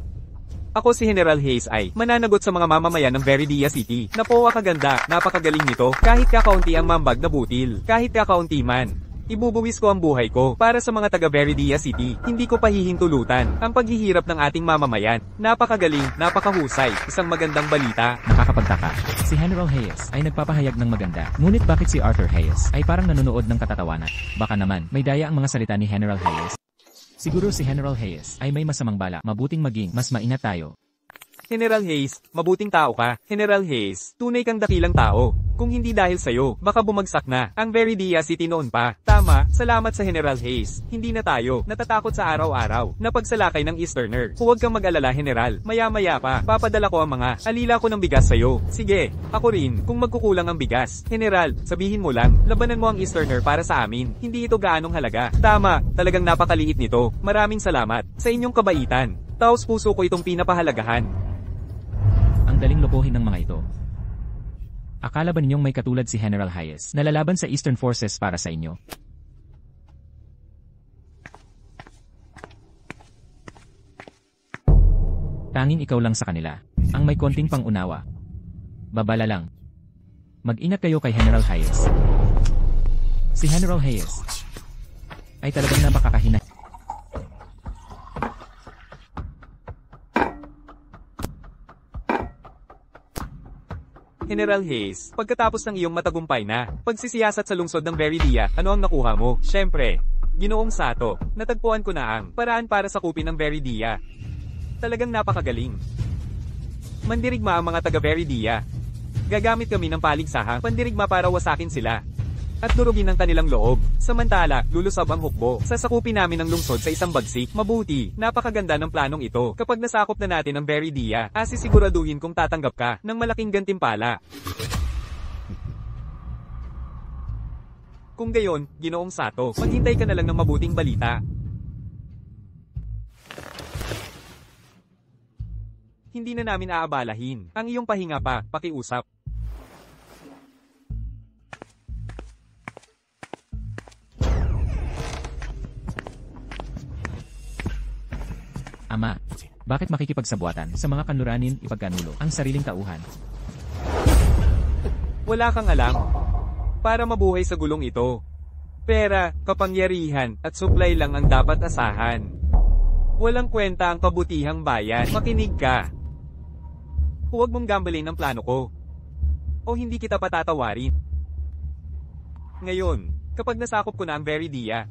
Ako si General Hayes ay mananagot sa mga mamamayan ng Veridia City. Napowa kaganda, napakagaling nito, kahit kakaunti ang mambag na butil, kahit kakaunti man. Ibubuwis ko ang buhay ko para sa mga taga Veridia City. Hindi ko pahihintulutan ang paghihirap ng ating mamamayan. Napakagaling, napakahusay, isang magandang balita. Nakakapagtaka. Si General Hayes ay nagpapahayag ng maganda. Ngunit bakit si Arthur Hayes ay parang nanonood ng katatawanan? Baka naman, may daya ang mga salita ni General Hayes. Siguro si General Hayes ay may masamang bala. Mabuting maging mas maingat tayo. General Hayes, mabuting tao ka. General Hayes, tunay kang dakilang tao. Kung hindi dahil sa'yo, baka bumagsak na ang Veridia City noon pa. Tama, salamat sa General Hayes. Hindi na tayo natatakot sa araw-araw na pagsalakay ng Easterner. Huwag kang mag-alala, General. Maya-maya pa, papadala ko ang mga alila ko ng bigas sa'yo. Sige, ako rin, kung magkukulang ang bigas. General, sabihin mo lang, labanan mo ang Easterner para sa amin. Hindi ito gaanong halaga. Tama, talagang napakaliit nito. Maraming salamat sa inyong kabaitan. Taos puso ko itong pinapahalagahan. Ang daling lokohin ng mga ito. Akala ba ninyong may katulad si General Hayes na lalaban sa Eastern Forces para sa inyo? Tanging ikaw lang sa kanila, ang may konting pangunawa. Babala lang. Mag-ingat kayo kay General Hayes. Si General Hayes ay talagang napakakahina. General Hayes, pagkatapos ng iyong matagumpay na pagsisiyasat sa lungsod ng Veridia, ano ang nakuha mo? Siyempre, Ginoong Sato, natagpuan ko na ang paraan para sakupin ng Veridia. Talagang napakagaling. Mandirigma ang mga taga Veridia. Gagamit kami ng paligsahang pandirigma para wasakin sila at durugin ang kanilang loob. Samantala, lulusab ang hukbo. Sasakupin namin ang lungsod sa isang bagsik. Mabuti, napakaganda ng planong ito. Kapag nasakop na natin ang Veridia, asisiguraduhin kung tatanggap ka ng malaking gantimpala. Kung gayon, Ginoong Sato, maghintay ka na lang ng mabuting balita. Hindi na namin aabalahin ang iyong pahinga pa, pakiusap. Ama, bakit makikipagsabuatan sa mga kanluranin ipagkanulo ang sariling tauhan? Wala kang alam. Para mabuhay sa gulong ito, pera, kapangyarihan, at supply lang ang dapat asahan. Walang kwenta ang kabutihang bayan. Makinig ka. Huwag mong gambalin ang plano ko. O hindi kita patatawarin. Ngayon, kapag nasakop ko na ang Veridia,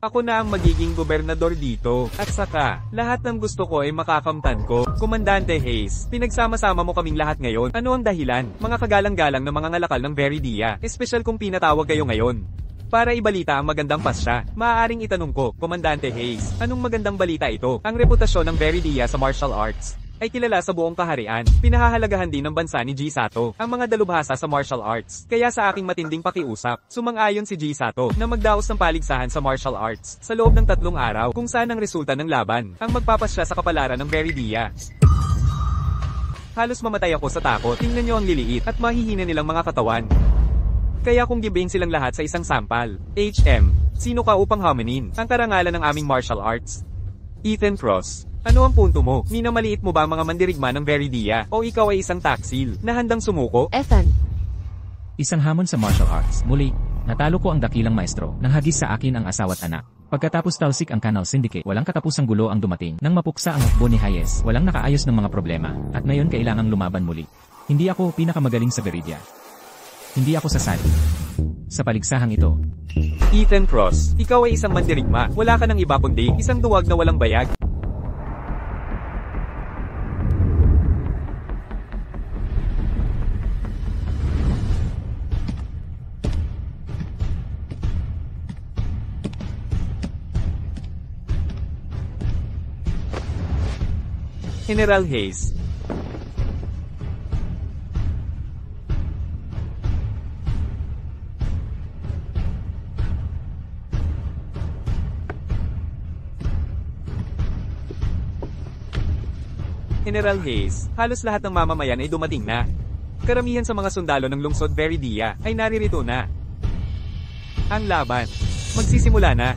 ako na ang magiging gobernador dito. At saka, lahat ng gusto ko ay makakamtan ko. Komandante Hayes, pinagsama-sama mo kaming lahat ngayon. Ano ang dahilan? Mga kagalang-galang na mga ngalakal ng Veridia. Espesyal kung pinatawag kayo ngayon. Para ibalita ang magandang pasya, maaaring itanong ko, Komandante Hayes, anong magandang balita ito? Ang reputasyon ng Veridia sa martial arts ay kilala sa buong kaharian. Pinahahalagahan din ng bansa ni G. Sato ang mga dalubhasa sa martial arts. Kaya sa aking matinding pakiusap, sumang-ayon si G. Sato na magdaos ng paligsahan sa martial arts sa loob ng 3 araw kung saan ang resulta ng laban ang magpapasya sa kapalaran ng Veridia. Halos mamatay ako sa takot. Tingnan nyo ang liliit at mahihina nilang mga katawan. Kaya kung gibain silang lahat sa isang sampal. Sino ka upang haminin ang karangalan ng aming martial arts? Ethan Cross. Ano ang punto mo? Minamaliit mo ba mga mandirigma ng Veridia? O ikaw ay isang taksil na handang sumuko? Ethan, Isang hamon sa martial arts. Muli, natalo ko ang dakilang maestro nang hagis sa akin ang asawa't anak. Pagkatapos talsik ang Canal Syndicate, walang katapusang gulo ang dumating. Nang mapuksa ang hukbo ni Hayes, walang nakaayos ng mga problema. At ngayon kailangang lumaban muli. Hindi ako pinakamagaling sa Veridia. Hindi ako sasali sa paligsahang ito. Ethan Cross, ikaw ay isang mandirigma. Wala ka ng iba kundi isang duwag na walang bayag. General Hayes. General Hayes, halos lahat ng mamamayan ay dumating na. Karamihan sa mga sundalo ng lungsod Veridia ay naririto na. Ang laban, magsisimula na.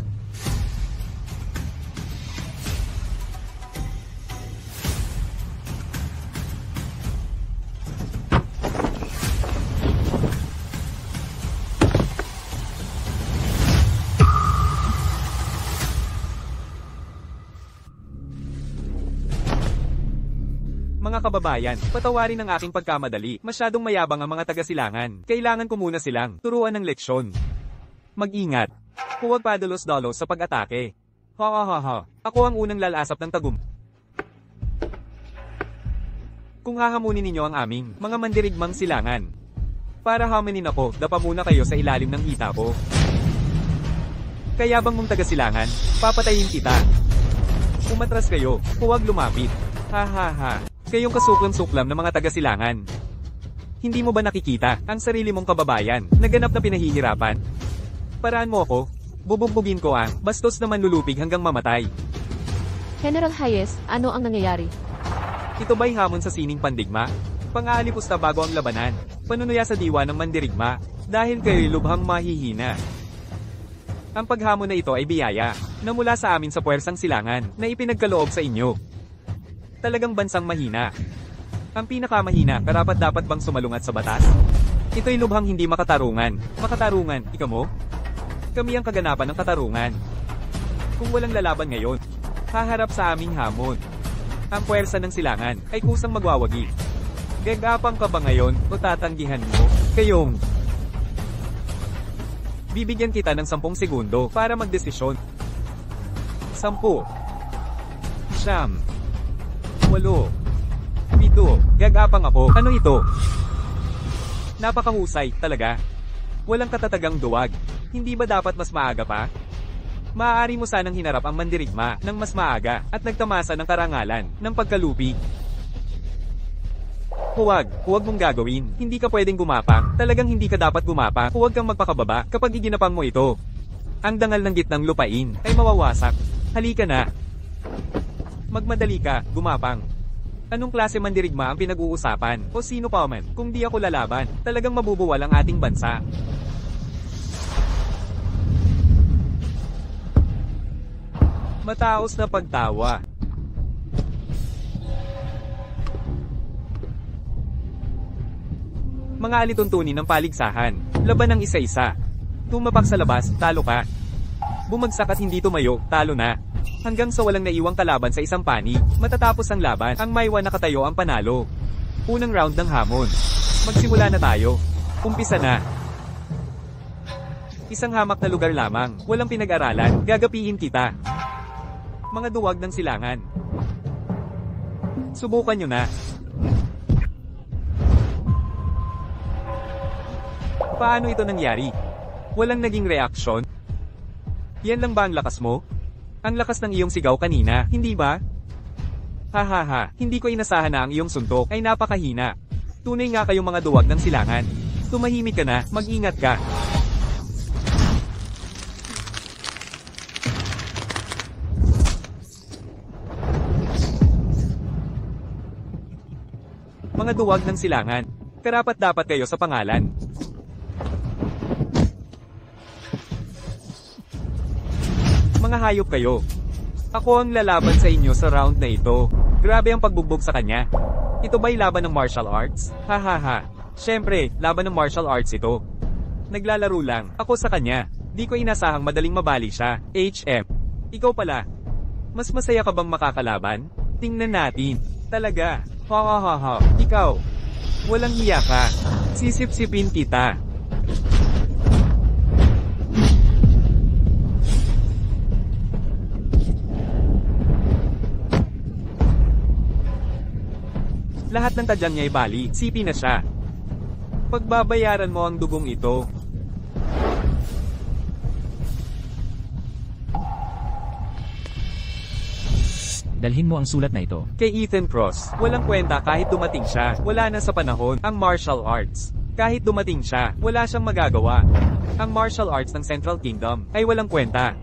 Mga kababayan, patawarin ang aking pagkamadali. Masyadong mayabang ang mga taga-silangan. Kailangan ko muna silang turuan ng leksyon. Mag-ingat. Huwag padalos-dalos sa pag-atake. Ako ang unang lalasap ng tagum. Kung hahamunin ninyo ang aming mga mandirigmang silangan. Para hamanin ako, dapa muna kayo sa ilalim ng hita ko. Kayabang mong taga-silangan, papatayin kita. Umatras kayo, huwag lumapit. Kayong kasuklam-suklam ng mga taga-silangan. Hindi mo ba nakikita ang sarili mong kababayan na ganap na pinahihirapan? Paraan mo ako, bubugbugin ko ang bastos na manlulupig hanggang mamatay. General Hayes, ano ang nangyayari? Ito ba'y hamon sa sining pandigma? Pang-aalipusta bago ang labanan, panunuya sa diwa ng mandirigma, dahil kayo'y lubhang mahihina. Ang paghamon na ito ay biyaya, na mula sa amin sa puwersang silangan, na ipinagkaloob sa inyo. Talagang bansang mahina. Ang pinakamahina, karapat-dapat bang sumalungat sa batas? Ito'y lubhang hindi makatarungan. Makatarungan, ika mo? Kami ang kaganapan ng katarungan. Kung walang lalaban ngayon, haharap sa aming hamon. Ang puwersa ng silangan ay kusang magwawagi. Gagapang ka ba ngayon o tatanggihan mo? Kayong bibigyan kita ng 10 segundo para magdesisyon. 10 9 8 7 Gagapang ako. Ano ito? Napakahusay, talaga. Walang katatagang duwag. Hindi ba dapat mas maaga pa? Maaari mo sanang hinarap ang mandirigma ng mas maaga at nagtamasa ng karangalan ng pagkalupig. Huwag mong gagawin. Hindi ka pwedeng gumapang. Talagang hindi ka dapat gumapang. Huwag kang magpakababa kapag iginapang mo ito. Ang dangal ng gitnang lupain ay mawawasak. Halika na. Magmadali ka, gumapang. Anong klase mandirigma ang pinag-uusapan? O sino pa man, kung di ako lalaban, talagang mabubuwal ang ating bansa. Mataos na pagtawa. Mga alituntunin ng paligsahan, laban ng isa-isa. Tumapak sa labas, talo ka. Bumagsak at hindi tumayo, talo na. Hanggang sa walang naiwang kalaban sa isang panig, matatapos ang laban, ang maywa nakatayo ang panalo. Unang round ng hamon. Magsimula na tayo. Umpisa na. Isang hamak na lugar lamang, walang pinag-aralan, gagapiin kita. Mga duwag ng silangan. Subukan nyo na. Paano ito nangyari? Walang naging reaksyon? Yan lang ba ang lakas mo? Ang lakas ng iyong sigaw kanina, hindi ba? Hindi ko inasahan na ang iyong suntok ay napakahina. Tunay nga kayong mga duwag ng silangan. Tumahimik ka na, mag-ingat ka. Mga duwag ng silangan. Karapat-dapat kayo sa pangalan. Mga hayop kayo. Ako ang lalaban sa inyo sa round na ito. Grabe ang pagbugbog sa kanya. Ito ba'y laban ng martial arts? Hahaha. Siyempre, laban ng martial arts ito. Naglalaro lang ako sa kanya. Di ko inasahang madaling mabali siya. HM. Ikaw pala. Mas masaya ka bang makakalaban? Tingnan natin. Talaga. Ha ha ha ha. Ikaw. Walang hiya ka. Sisip-sipin kita. Lahat ng tadyang niya ay bali, sipi na siya. Pagbabayaran mo ang dugong ito. Dalhin mo ang sulat na ito. Kay Ethan Cross, walang kwenta kahit dumating siya, wala na sa panahon ang martial arts. Kahit dumating siya, wala siyang magagawa. Ang martial arts ng Central Kingdom ay walang kwenta.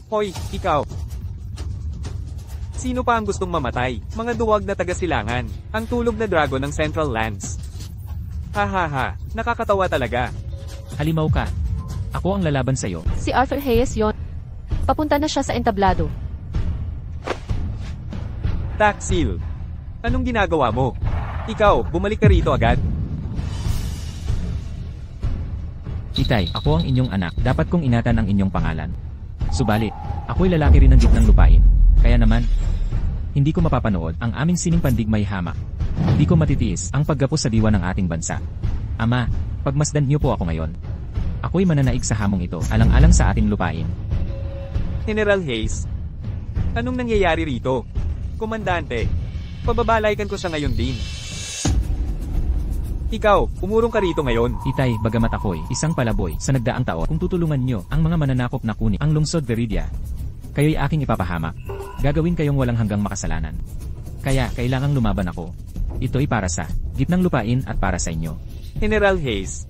Hoy, ikaw. Sino pa ang gustong mamatay? Mga duwag na taga-silangan. Ang tulog na dragon ng Central Lands. Hahaha, nakakatawa talaga. Halimaw ka. Ako ang lalaban sa'yo. Si Arthur Hayes yon. Papunta na siya sa entablado. Taxil. Anong ginagawa mo? Ikaw, bumalik ka rito agad. Itay, ako ang inyong anak. Dapat kong ingatan ang inyong pangalan. Subalit, ako'y lalaki rin ng gitnang lupain. Kaya naman, hindi ko mapapanood ang aming sining pandigmay hamak. Hindi ko matitiis ang paggapos sa diwa ng ating bansa. Ama, pagmasdan niyo po ako ngayon. Ako'y mananaig sa hamong ito, alang-alang sa ating lupain. General Hayes. Anong nangyayari rito? Komandante, pababalaykan ko siya ngayon din. Ikaw, umurong ka rito ngayon. Itay, bagamat ako'y isang palaboy sa nagdaang taon, kung tutulungan nyo ang mga mananakop na kunin ang lungsod Veridia, kayo'y aking ipapahamak. Gagawin kayong walang hanggang makasalanan. Kaya, kailangang lumaban ako. Ito'y para sa gitnang lupain at para sa inyo. General Hayes.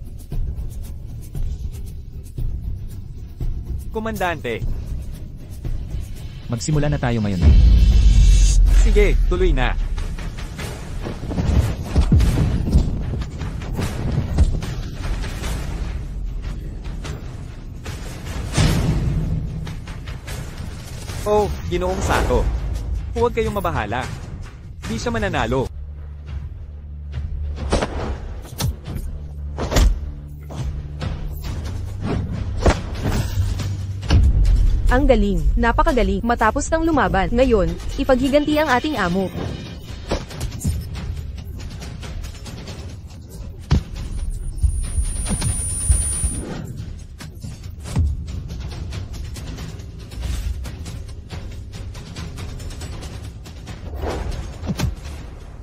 Komandante. Magsimula na tayo ngayon. Sige, tuloy na. Oh, Ginoong Sato. Huwag kayong mabahala. Di siya mananalo. Ang galing, napakagaling, matapos kang lumaban. Ngayon, ipaghiganti ang ating amo.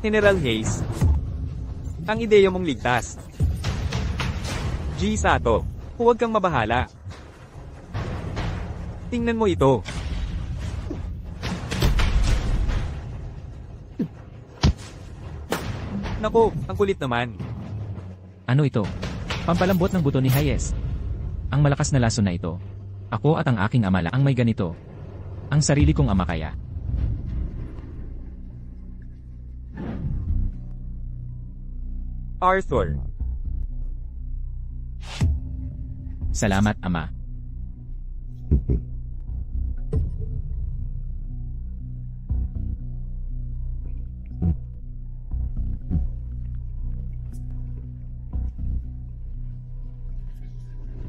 General Hayes. Ang ideya mong ligtas. G. Sato, huwag kang mabahala. Tingnan mo ito. Naku, ang kulit naman. Ano ito? Pampalambot ng buto ni Hayes. Ang malakas na lason na ito. Ako at ang aking amala ang may ganito. Ang sarili kong ama kaya. Arthur. Salamat, Ama.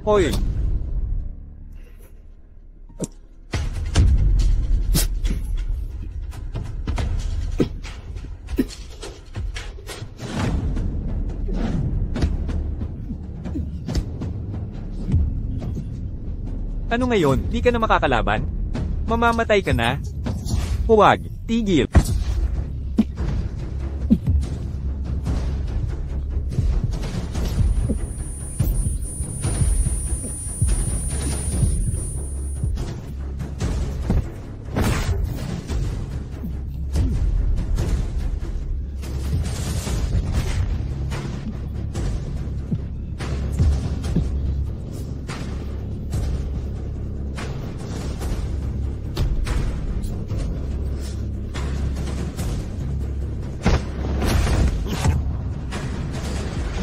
Hoy! Ano ngayon, di ka na makakalaban? Mamamatay ka na? Huwag, tigil.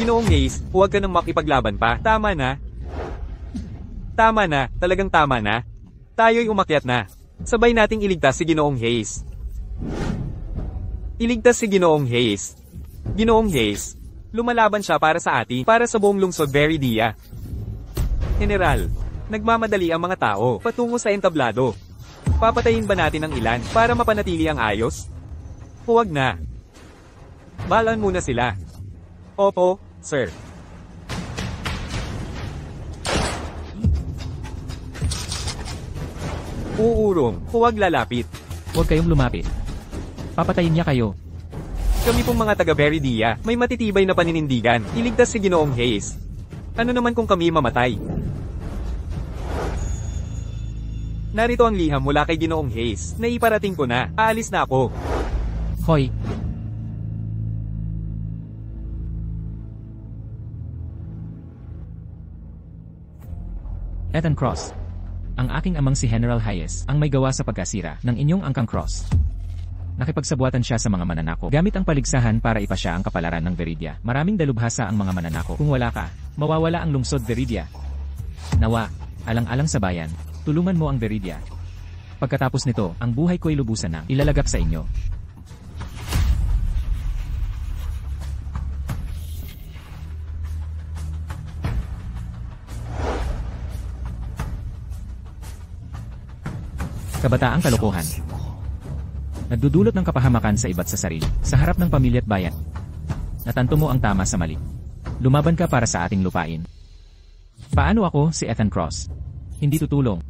Ginoong Hayes, huwag ka nang makipaglaban pa. Tama na. Tama na, talagang tama na. Tayo'y umakyat na. Sabay nating iligtas si Ginoong Hayes. Iligtas si Ginoong Hayes. Ginoong Hayes, lumalaban siya para sa atin, para sa buong lungsod Veridia. General, nagmamadali ang mga tao patungo sa entablado. Papatayin ba natin ang ilan para mapanatili ang ayos? Huwag na. Balaan muna sila. Opo, sir. Uurong, huwag lalapit. Huwag kayong lumapit. Papatayin niya kayo. Kami pong mga taga Veridia, may matitibay na paninindigan. Iligtas si Ginoong Hayes. Ano naman kung kami mamatay? Narito ang liham mula kay Ginoong Hayes. Naiparating ko na. Aalis na ako. Hoy! Ethan Cross. Ang aking amang si General Hayes ang may gawa sa pagkasira ng inyong angkang cross. Nakipagsabuatan siya sa mga mananako gamit ang paligsahan para ipasya ang kapalaran ng Veridia. Maraming dalubhasa ang mga mananako. Kung wala ka, mawawala ang lungsod Veridia. Nawa, alang-alang sa bayan, tulungan mo ang Veridia. Pagkatapos nito, ang buhay ko'y lubusan na ilalagak sa inyo. Kabataang kalokohan. Nagdudulot ng kapahamakan sa iba't sa sarili, sa harap ng pamilya at bayan. Natanto mo ang tama sa mali. Lumaban ka para sa ating lupain. Paano ako, si Ethan Cross? Hindi tutulong.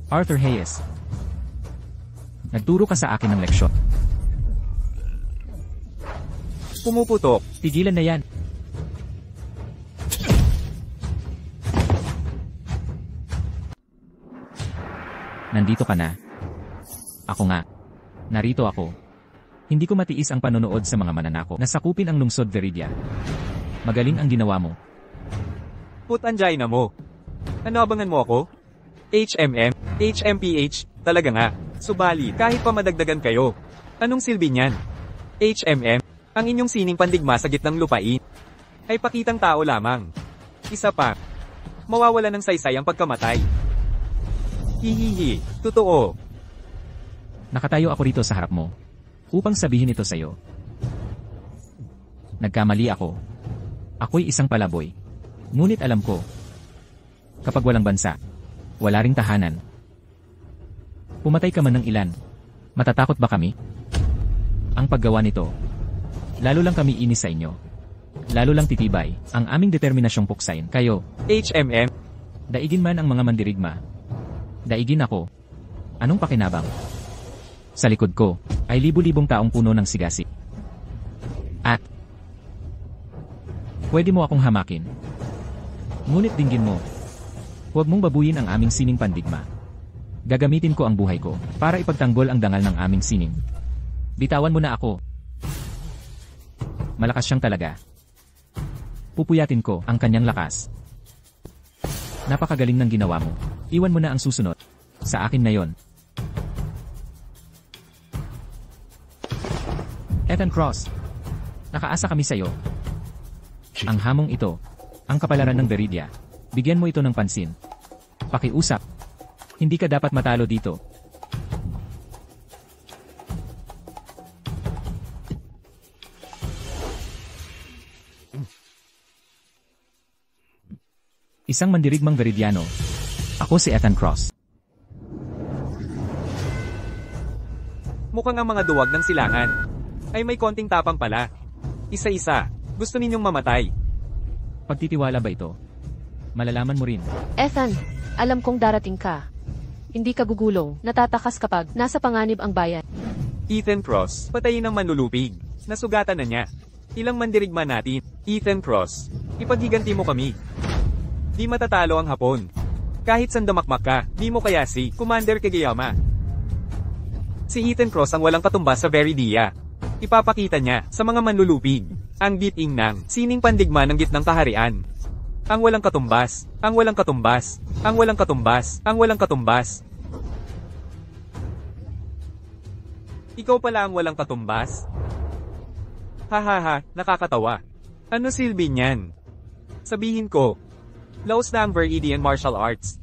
Arthur Hayes. Nagturo ka sa akin ng leksyon. Pumuputok. Tigilan na yan. Nandito ka na. Ako nga. Narito ako. Hindi ko matiis ang panonood sa mga mananako na sakupin ang lungsod Veridia. Magaling ang ginawa mo. Put angina mo. Ano abangan mo ako? HMM, HMPH, talaga nga. Subali, kahit pa madagdagan kayo. Anong silbi niyan? HMM, ang inyong sining pandigma sa gitnang lupain. Ay pakitang tao lamang. Isa pa. Mawawala ng saysay ang pagkamatay. Hihihi, totoo. Nakatayo ako rito sa harap mo upang sabihin ito sa'yo. Nagkamali ako. Ako'y isang palaboy. Ngunit alam ko, kapag walang bansa, wala ring tahanan. Pumatay ka man ng ilan, matatakot ba kami? Ang paggawa nito, lalo lang kami inis sa inyo. Lalo lang titibay ang aming determinasyong puksain kayo. HMM, Daigin man ang mga mandirigma. Daigin ako. Anong pakinabang? Sa likod ko, ay libu-libong taong puno ng sigasi. At, pwede mo akong hamakin. Ngunit dinggin mo, huwag mong babuyin ang aming sining pandigma. Gagamitin ko ang buhay ko para ipagtanggol ang dangal ng aming sining. Bitawan mo na ako. Malakas siyang talaga. Pupuyatin ko ang kanyang lakas. Napakagaling ng ginawa mo. Iwan mo na ang susunod. Sa akin na yon. Ethan Cross. Nakaasa kami sa'yo. Ang hamong ito, ang kapalaran ng Veridia. Bigyan mo ito ng pansin. Pakiusap. Hindi ka dapat matalo dito. Isang mandirigmang Veridiano. Ako si Ethan Cross. mukhang ang mga duwag ng silangan ay may konting tapang pala. Isa-isa, gusto ninyong mamatay. Pagtitiwala ba ito? Malalaman mo rin. Ethan, alam kong darating ka. Hindi ka gugulong, natatakas kapag nasa panganib ang bayan. Ethan Cross, patayin ng manlulupig. Nasugatan na niya. Ilang mandirigma natin. Ethan Cross, ipaghiganti mo kami. Di matatalo ang Hapon. Kahit sandamakmak ka, di mo kaya si Commander Kageyama. Si Ethan Cross ang walang katumbas sa Veridia. Ipapakita niya sa mga manlulupig ang biting ng sining pandigma ng gitnang kaharian. Ang walang katumbas, ang walang katumbas, ang walang katumbas, ang walang katumbas. Ikaw pala ang walang katumbas. Hahaha, nakakatawa. Ano silbi niyan? Sabihin ko, laos na ang Viridian Martial Arts.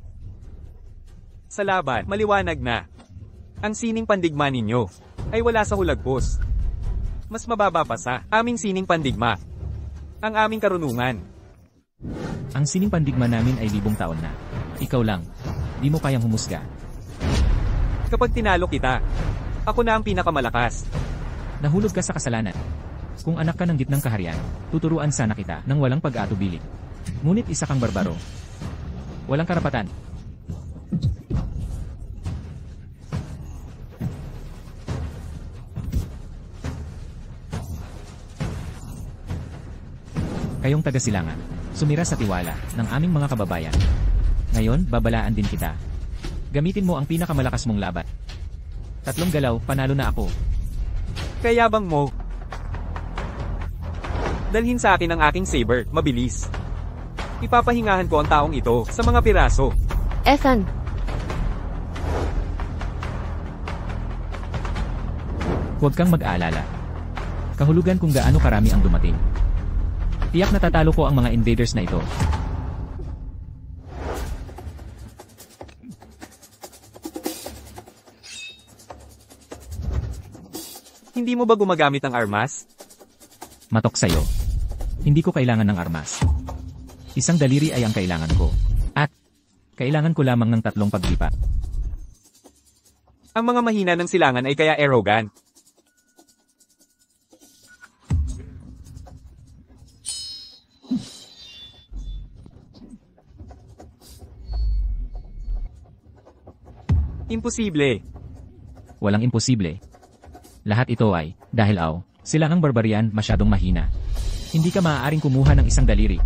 Sa laban, maliwanag na. Ang sining pandigma ninyo ay wala sa hulagpos. Mas mababa pa sa aming sining pandigma. Ang aming karunungan. Ang sining pandigma namin ay 1,000 taon na. Ikaw lang. Di mo kayang humusga. Kapag tinalo kita, ako na ang pinakamalakas. Nahulog ka sa kasalanan. Kung anak ka ng gitnang kaharian, tuturuan sana kita ng walang pag-atubili. Ngunit isa kang barbaro. Walang karapatan. Kayong taga-silangan, sumira sa tiwala ng aming mga kababayan. Ngayon, babalaan din kita. Gamitin mo ang pinakamalakas mong laban. 3 galaw, panalo na ako. Kayabang mo. Dalhin sa akin ang aking saber, mabilis. Ipapahingahan ko ang taong ito sa mga piraso. Ethan, Huwag kang mag-aalala. Kahulugan kung gaano karami ang dumating. Tiyak na tatalo ko ang mga invaders na ito. Hindi mo ba gumagamit ng armas? Matok sa'yo. Hindi ko kailangan ng armas. Isang daliri ay ang kailangan ko. At, kailangan ko lamang ng 3 paglipa. Ang mga mahina ng silangan ay kaya arrogant. Imposible. Walang imposible. Lahat ito ay, dahil sila ang barbarian masyadong mahina. Hindi ka maaaring kumuha ng isang daliri.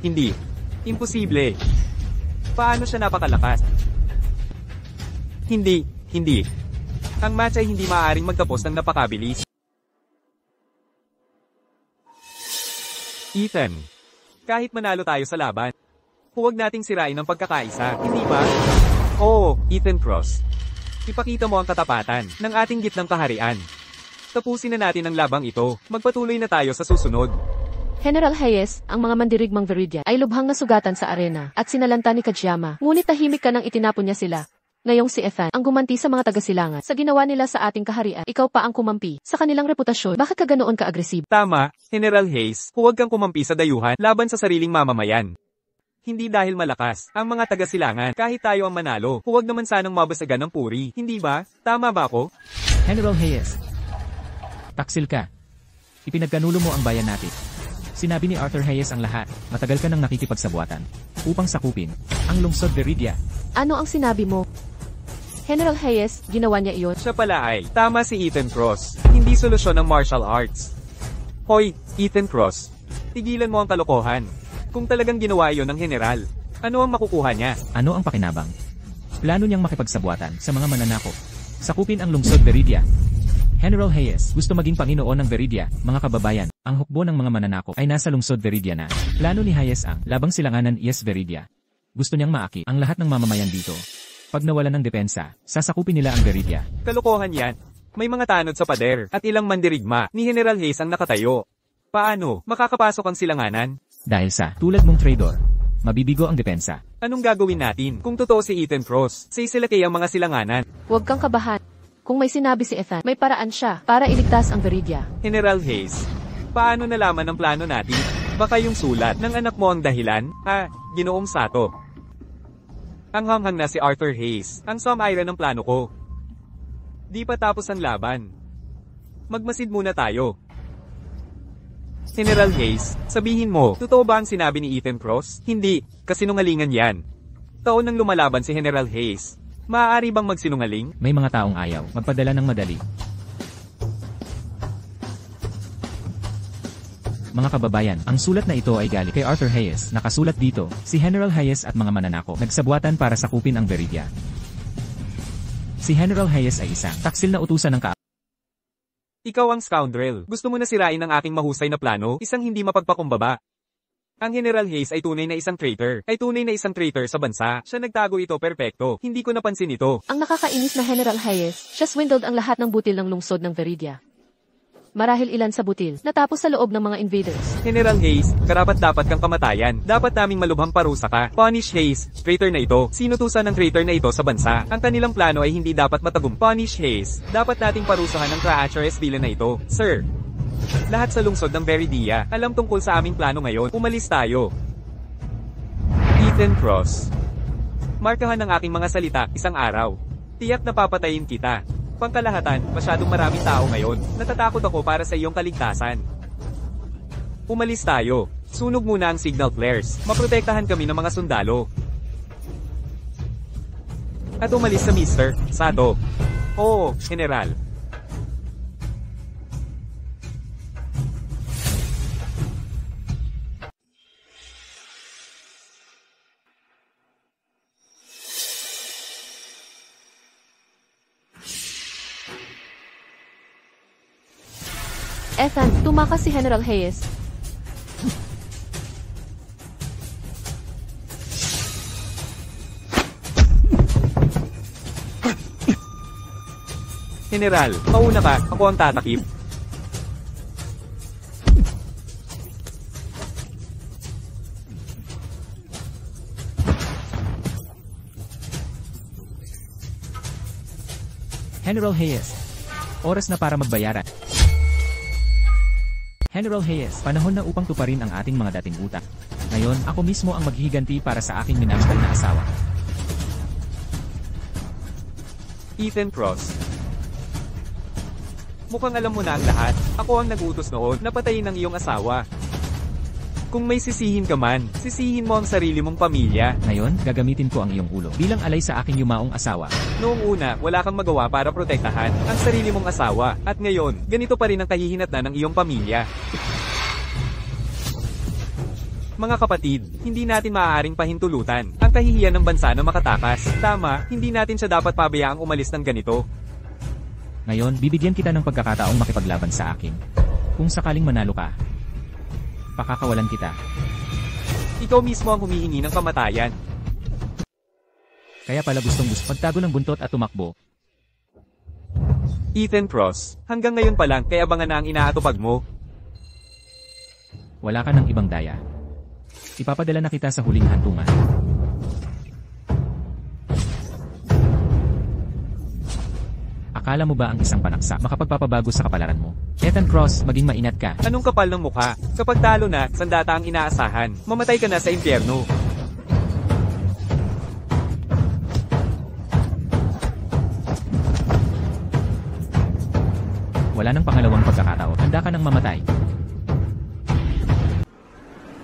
Hindi. Imposible. Paano siya napakalakas? Hindi. Ang match ay hindi maaaring magtapos ng napakabilis. Ethan, kahit manalo tayo sa laban, huwag nating sirain ang pagkakaisa, hindi ba? Oo, Ethan Cross. Ipakita mo ang katapatan ng ating gitnang kaharian. Tapusin na natin ang labang ito, magpatuloy na tayo sa susunod. General Hayes, ang mga mandirigmang Viridian ay lubhang nasugatan sa arena at sinalanta ni Kajiyama. Ngunit tahimik ka nang itinapon niya sila. Ngayong si Ethan, ang gumanti sa mga taga-silangan. Sa ginawa nila sa ating kaharian, ikaw pa ang kumampi. Sa kanilang reputasyon, bakit ka ganoon ka-agresibo? Tama, General Hayes, huwag kang kumampi sa dayuhan laban sa sariling mamamayan. Hindi dahil malakas ang mga taga-silangan, kahit tayo ang manalo, huwag naman sanang mabasagan ng puri, hindi ba? Tama ba ako? General Hayes. Taksil ka. Ipinagkanulo mo ang bayan natin. Sinabi ni Arthur Hayes ang lahat, matagal ka nang nakikipagsabuatan, upang sakupin ang lungsod Viridia. Ano ang sinabi mo? General Hayes, ginawa niya iyon. Siya pala ay, tama si Ethan Cross, hindi solusyon ng martial arts. Hoy, Ethan Cross, tigilan mo ang kalokohan. Kung talagang ginawa iyon ng general, ano ang makukuha niya? Ano ang pakinabang? Plano niyang makipagsabuatan sa mga mananakop. Sakupin ang lungsod Viridia. General Hayes, gusto maging Panginoon ng Viridia, mga kababayan. Ang hukbo ng mga mananakop ay nasa lungsod Viridia na. Plano ni Hayes ang labang silanganan Yes Viridia. Gusto niyang maakit ang lahat ng mamamayan dito. Pag nawalan ng depensa, sasakupin nila ang Viridia. Kalokohan yan. May mga tanod sa pader at ilang mandirigma ni General Hayes ang nakatayo. Paano makakapasok ang silanganan? Dahil sa tulad mong traidor, mabibigo ang depensa. Anong gagawin natin kung totoo si Ethan Cross? Sisilakay ang mga silanganan. Huwag kang kabahan. Kung may sinabi si Ethan, may paraan siya para iligtas ang Viridia. General Hayes, paano nalaman ang plano natin? Baka yung sulat ng anak mo ang dahilan? Ginoong Sato. Ang hanghang na si Arthur Hayes, ang sumira ng plano ko. Di pa tapos ang laban. Magmasid muna tayo. General Hayes, sabihin mo, totoo ba ang sinabi ni Ethan Cross? Hindi, kasinungalingan yan. Taon nang lumalaban si General Hayes. Maaari bang magsinungaling? May mga taong ayaw magpadala ng madali. Mga kababayan, ang sulat na ito ay galing kay Arthur Hayes. Nakasulat dito, si General Hayes at mga mananakop nagsabuatan para sakupin ang Viridia. Si General Hayes ay isang taksil na utusan ng Ikaw ang scoundrel. Gusto mo na sirain ang aking mahusay na plano, isang hindi mapagpakumbaba. Ang General Hayes ay tunay na isang traitor. Ay tunay na isang traitor sa bansa. Siya nagtago ito perpekto. Hindi ko napansin ito. Ang nakakainis na General Hayes, siya swindled ang lahat ng butil ng lungsod ng Veridia. Marahil ilan sa butil, natapos sa loob ng mga invaders. General Hayes, karapat-dapat kang kamatayan. Dapat naming malubhang parusa ka. Punish Hayes, traitor na ito. Sinutusan ng traitor na ito sa bansa. Ang kanilang plano ay hindi dapat matagumpay. Punish Hayes, dapat nating parusahan ng Craachares villain na ito. Sir, lahat sa lungsod ng Veridia, alam tungkol sa aming plano ngayon. Umalis tayo. Ethan Cross. Markahan ng aking mga salita, isang araw. Tiyak na papatayin kita. Pangkalahatan, masyadong maraming tao ngayon. Natatakot ako para sa iyong kaligtasan. Umalis tayo. Sunog muna ang signal flares. Maprotektahan kami ng mga sundalo. At umalis sa Mr. Sato. Oo, General. Ethan, tumakas si General Hayes. General, mauna ka. Ako ang tatakip. General Hayes. Oras na para magbayaran. General Hayes, panahon na upang tuparin ang ating mga dating utak. Ngayon, ako mismo ang maghihiganti para sa aking minamahal na asawa. Ethan Cross. Mukhang alam mo na ang lahat. Ako ang nag-utos noon na patayin ang iyong asawa. Kung may sisihin ka man, sisihin mo ang sarili mong pamilya. Ngayon, gagamitin ko ang iyong ulo bilang alay sa aking yumaong asawa. Noong una, wala kang magawa para protektahan ang sarili mong asawa. At ngayon, ganito pa rin ang kahihinatnan ng iyong pamilya. Mga kapatid, hindi natin maaaring pahintulutan ang kahihiyan ng bansa na makatakas. Tama, hindi natin siya dapat pabayaang umalis ng ganito. Ngayon, bibigyan kita ng pagkakataong makipaglaban sa akin. Kung sakaling manalo ka, pakakawalan kita. Ikaw mismo ang humihingi ng kamatayan. Kaya pala gusto pagtago ng buntot at tumakbo. Ethan Cross, hanggang ngayon pa lang kaya abangan na ang inaatupag mo. Wala ka ng ibang daya. Ipapadala na kita sa huling hantungan. Akala mo ba ang isang panaksa makapagpapabago sa kapalaran mo? Ethan Cross, maging maingat ka. Anong kapal ng mukha? Kapag talo na, sandata ang inaasahan. Mamatay ka na sa impyerno. Wala nang pangalawang pagkakataon. Handa ka nang mamatay.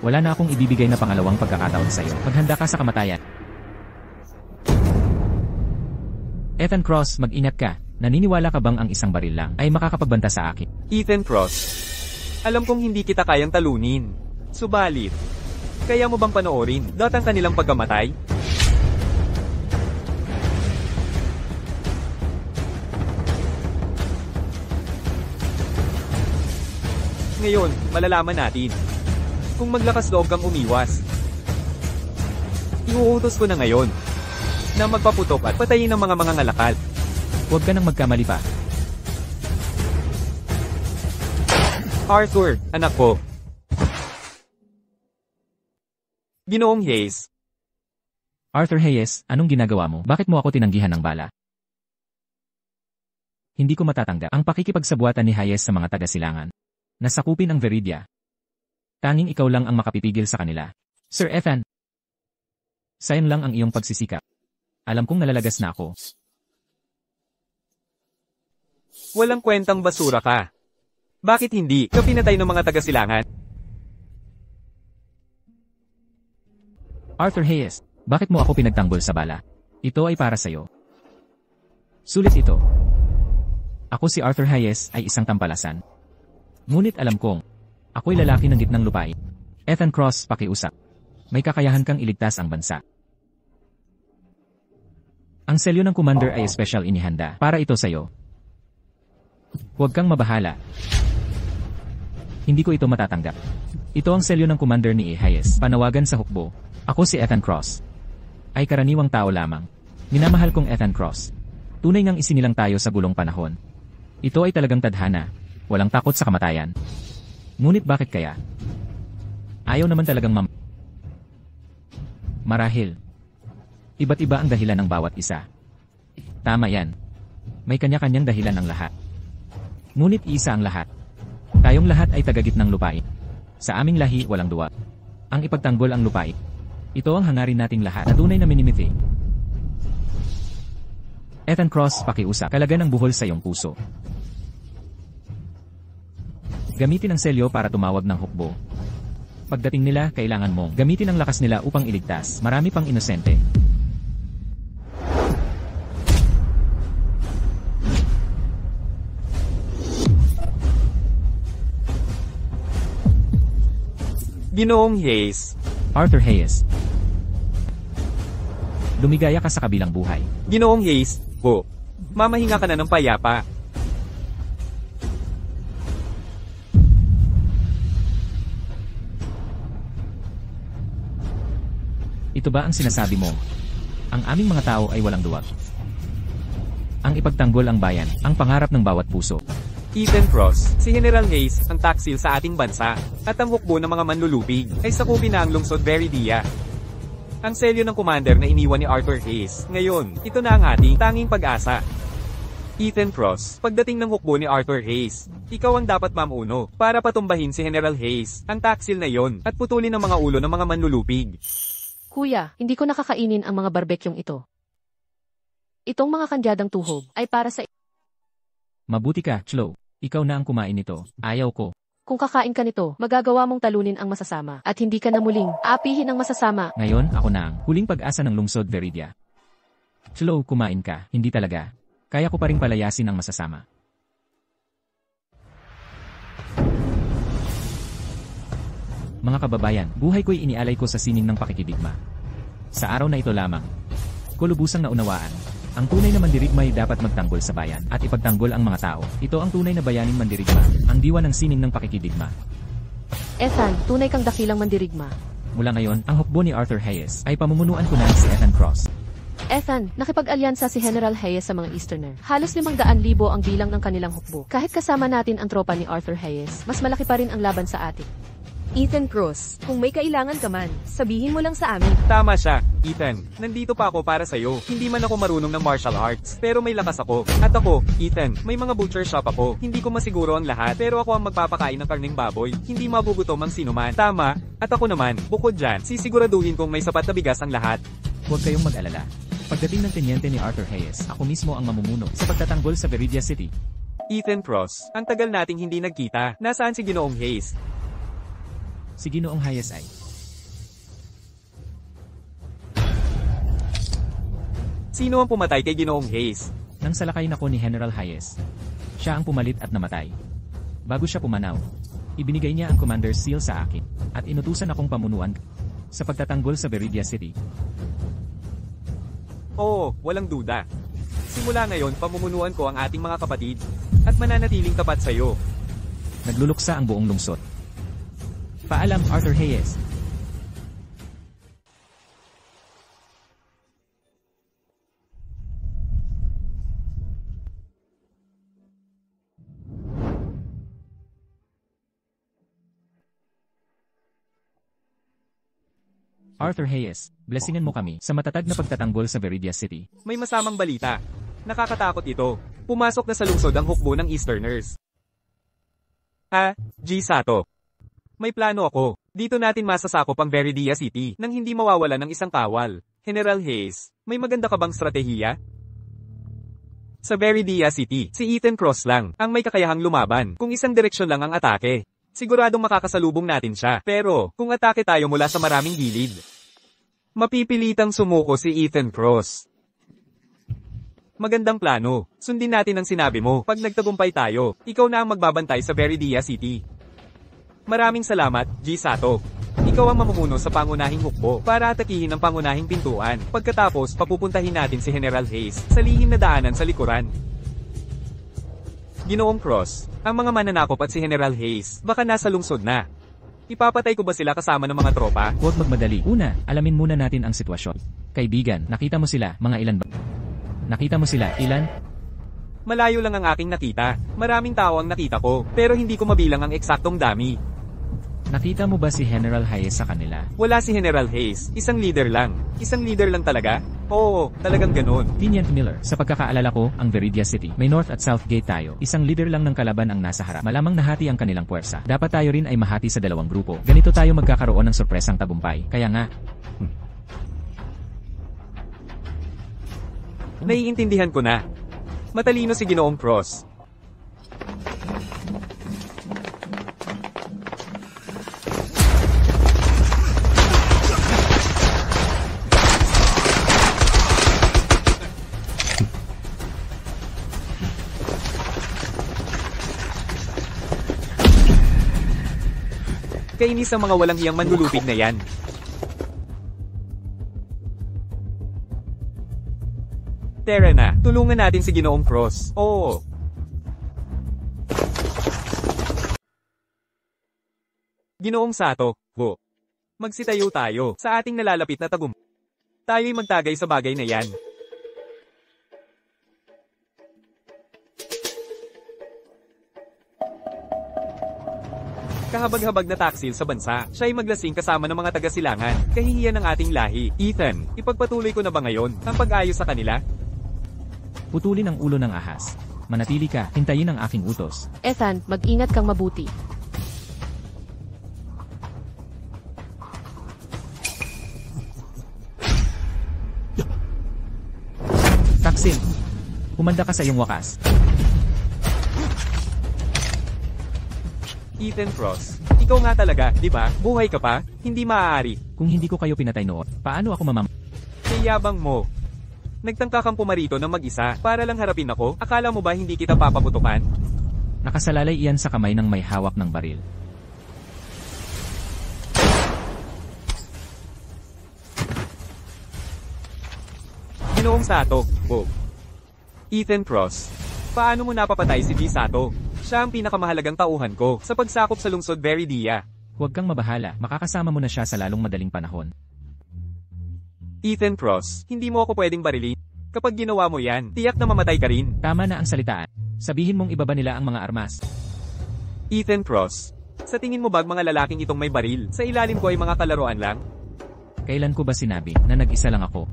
Wala na akong ibibigay na pangalawang pagkakataon sa iyo. Maghanda ka sa kamatayan. Ethan Cross, mag-ingat ka. Naniniwala ka bang ang isang baril lang ay makakapagbanta sa akin? Ethan Cross, alam kong hindi kita kayang talunin. Subalit, kaya mo bang panoorin ang kanilang pagkamatay? Ngayon, malalaman natin kung maglakas loob kang umiwas. Iuutos ko na ngayon na magpaputok at patayin ang mga ngalakal. Huwag ka nang magkamali pa. Arthur, anak ko. Ginoong Hayes. Arthur Hayes, anong ginagawa mo? Bakit mo ako tinanggihan ng bala? Hindi ko matatanggap ang pakikipagsabuatan ni Hayes sa mga taga-silangan. Nasakupin ang Veridia. Tanging ikaw lang ang makapipigil sa kanila. Sir Ethan, sayang lang ang iyong pagsisikap. Alam kong nalalagas na ako. Walang kwentang basura ka. Bakit hindi ka pinatay ng mga taga-silangan? Arthur Hayes, bakit mo ako pinagtanggol sa bala? Ito ay para sa'yo. Sulit ito. Ako si Arthur Hayes ay isang tampalasan. Ngunit alam kong, ako'y lalaki ng gitnang lupain. Ethan Cross, pakiusap. May kakayahan kang iligtas ang bansa. Ang selyo ng commander ay special inihanda para ito sa'yo. Huwag kang mabahala. Hindi ko ito matatanggap. Ito ang selyo ng commander ni Hayes. Panawagan sa hukbo. Ako si Ethan Cross. Ay karaniwang tao lamang. Minamahal kong Ethan Cross. Tunay ngang isinilang tayo sa gulong panahon. Ito ay talagang tadhana. Walang takot sa kamatayan. Ngunit bakit kaya? Ayaw naman talagang marahil. Iba't iba ang dahilan ng bawat isa. Tama yan. May kanya-kanyang dahilan ang lahat. Ngunit isa ang lahat. Tayong lahat ay tagagitnang lupain. Sa aming lahi walang duwa. Ang ipagtanggol ang lupain. Ito ang hangarin nating lahat na tunay na minimiti. Ethan Cross, pakiusap. Kalagan ang buhol sa iyong puso. Gamitin ang selyo para tumawag ng hukbo. Pagdating nila, kailangan mong gamitin ang lakas nila upang iligtas marami pang inosente. Ginoong Hayes. Arthur Hayes. Lumigaya ka sa kabilang buhay. Ginoong Hayes, po. Mamahinga ka na ng payapa. Ito ba ang sinasabi mo? Ang aming mga tao ay walang duwag. Ang ipagtanggol ang bayan, ang pangarap ng bawat puso. Ethan Cross, si General Hayes, ang taksil sa ating bansa, at ang hukbo ng mga manlulupig, ay sakupin na ang lungsod Veridia. Ang selyo ng commander na iniwan ni Arthur Hayes, ngayon, ito na ang ating tanging pag-asa. Ethan Cross, pagdating ng hukbo ni Arthur Hayes, ikaw ang dapat mamuno, para patumbahin si General Hayes, ang taksil na yon, at putulin ang mga ulo ng mga manlulupig. Kuya, hindi ko nakakainin ang mga barbekyong ito. Itong mga kandyadang tuhog ay para sa... Mabuti ka, Chloe. Ikaw na ang kumain nito. Ayaw ko. Kung kakain ka nito, magagawa mong talunin ang masasama at hindi ka na muling aapihin ang masasama. Ngayon, ako na ang huling pag-asa ng lungsod Veridia. Chloe, kumain ka. Hindi talaga. Kaya ko pa ring palayasin ang masasama. Mga kababayan, buhay ko'y inialay ko sa sining ng pakikidigma. Sa araw na ito lamang, ko lubusang naunawaan. Ang tunay na mandirigma ay dapat magtanggol sa bayan at ipagtanggol ang mga tao. Ito ang tunay na bayaning mandirigma, ang diwa ng sining ng pakikidigma. Ethan, tunay kang dakilang mandirigma. Mula ngayon, ang hukbo ni Arthur Hayes ay pamumunuan ko na si Ethan Cross. Ethan, nakipag-alyansa si General Hayes sa mga Easterner. Halos 500,000 ang bilang ng kanilang hukbo. Kahit kasama natin ang tropa ni Arthur Hayes, mas malaki pa rin ang laban sa atin. Ethan Cross, kung may kailangan ka man, sabihin mo lang sa amin. Tama siya, Ethan. Nandito pa ako para sa'yo. Hindi man ako marunong ng martial arts, pero may lakas ako. At ako, Ethan, may mga butcher shop ako. Hindi ko masiguro ang lahat, pero ako ang magpapakain ng karneng baboy. Hindi magugutom ang sinuman. Tama, at ako naman, bukod dyan, sisiguraduhin kong may sapat na bigas ang lahat. Huwag kayong mag-alala. Pagdating ng tenyente ni Arthur Hayes, ako mismo ang mamumuno sa pagtatanggol sa Veridia City. Ethan Cross, ang tagal nating hindi nagkita. Nasaan si Ginoong Hayes? Si Ginoong Hayes ay Sino ang pumatay kay Ginoong Hayes? nang salakayin ako ni General Hayes. Siya ang pumalit at namatay. Bago siya pumanaw, ibinigay niya ang Commander's Seal sa akin at inutusan akong pamunuan sa pagtatanggol sa Veridia City. Oo, walang duda. Simula ngayon, pamumunuan ko ang ating mga kapatid at mananatiling tapat sa iyo. Nagluluksa ang buong lungsod. Paalam, Arthur Hayes. Arthur Hayes, blessingan mo kami sa matatag na pagtatanggol sa Veridia City. May masamang balita. Nakakatakot ito. Pumasok na sa lungsod ang hukbo ng Easterners. G. Sato. May plano ako. Dito natin masasakop ang Veridia City nang hindi mawawala ng isang kawal. General Hayes, may maganda ka bang strategiya? Sa Veridia City, si Ethan Cross lang ang may kakayahang lumaban kung isang direksyon lang ang atake. Siguradong makakasalubong natin siya, pero kung atake tayo mula sa maraming gilid, mapipilitang sumuko si Ethan Cross. Magandang plano. Sundin natin ang sinabi mo. Pag nagtagumpay tayo, ikaw na ang magbabantay sa Veridia City. Maraming salamat, G. Sato. Ikaw Ikaw ang mamumuno sa pangunahing hukbo para atakihin ang pangunahing pintuan. Pagkatapos, papupuntahin natin si General Hayes sa lihim na daanan sa likuran. Ginoong Cross, ang mga mananakop at si General Hayes, baka nasa lungsod na. Ipapatay ko ba sila kasama ng mga tropa? Huwag magmadali. Una, alamin muna natin ang sitwasyon. Kaibigan, nakita mo sila, mga ilan ba? Nakita mo sila, ilan? Malayo lang ang aking nakita. Maraming tao ang nakita ko, pero hindi ko mabilang ang eksaktong dami. Nakita mo ba si General Hayes sa kanila? Wala si General Hayes, isang leader lang. Isang leader lang talaga? Oo, talagang ganun. Tinian Miller, sa pagkakaalala ko, ang Veridia City, may North at South Gate tayo. Isang leader lang ng kalaban ang nasa harap. Malamang nahati ang kanilang puwersa. Dapat tayo rin ay mahati sa dalawang grupo. Ganito tayo magkakaroon ng sorpresang tagumpay. Kaya nga, Naiintindihan ko na. Matalino si Ginoong Cross. Kainis ang mga walang hiyang manlulupig na yan. Tara na, tulungan natin si Ginoong Cross. Oo. Ginoong Sato, go. Magsitayo tayo sa ating nalalapit na tagumpay. Tayo'y magtagay sa bagay na yan. Kahabag-habag na taksil sa bansa, siya'y maglasing kasama ng mga taga-silangan. Kahihiyan ng ating lahi. Ethan, ipagpatuloy ko na ba ngayon ang pag-ayos sa kanila? putulin ang ulo ng ahas. Manatili ka, hintayin ang aking utos. Ethan, mag-ingat kang mabuti. Taksin! Humanda ka sa iyong wakas. Ethan Cross, ikaw nga talaga, di ba? Buhay ka pa? Hindi maaari. Kung hindi ko kayo pinatay noon, paano ako Kayabang mo. Nagtangka kang pumarito ng mag-isa para lang harapin ako? Akala mo ba hindi kita papaputukan? Nakasalalay iyan sa kamay ng may hawak ng baril. Ginoong Sato, Bob. Ethan Cross, paano mo napapatay si G. Sato? Siya ang pinakamahalagang tauhan ko sa pagsakop sa lungsod Veridia. Huwag kang mabahala, makakasama mo na siya sa lalong madaling panahon. Ethan Cross, hindi mo ako pwedeng barilin. Kapag ginawa mo yan, tiyak na mamatay ka rin. Tama na ang salitaan. Sabihin mong ibaba nila ang mga armas. Ethan Cross, sa tingin mo ba mga lalaking itong may baril, sa ilalim ko ay mga kalaruan lang? Kailan ko ba sinabi na nag-isa lang ako?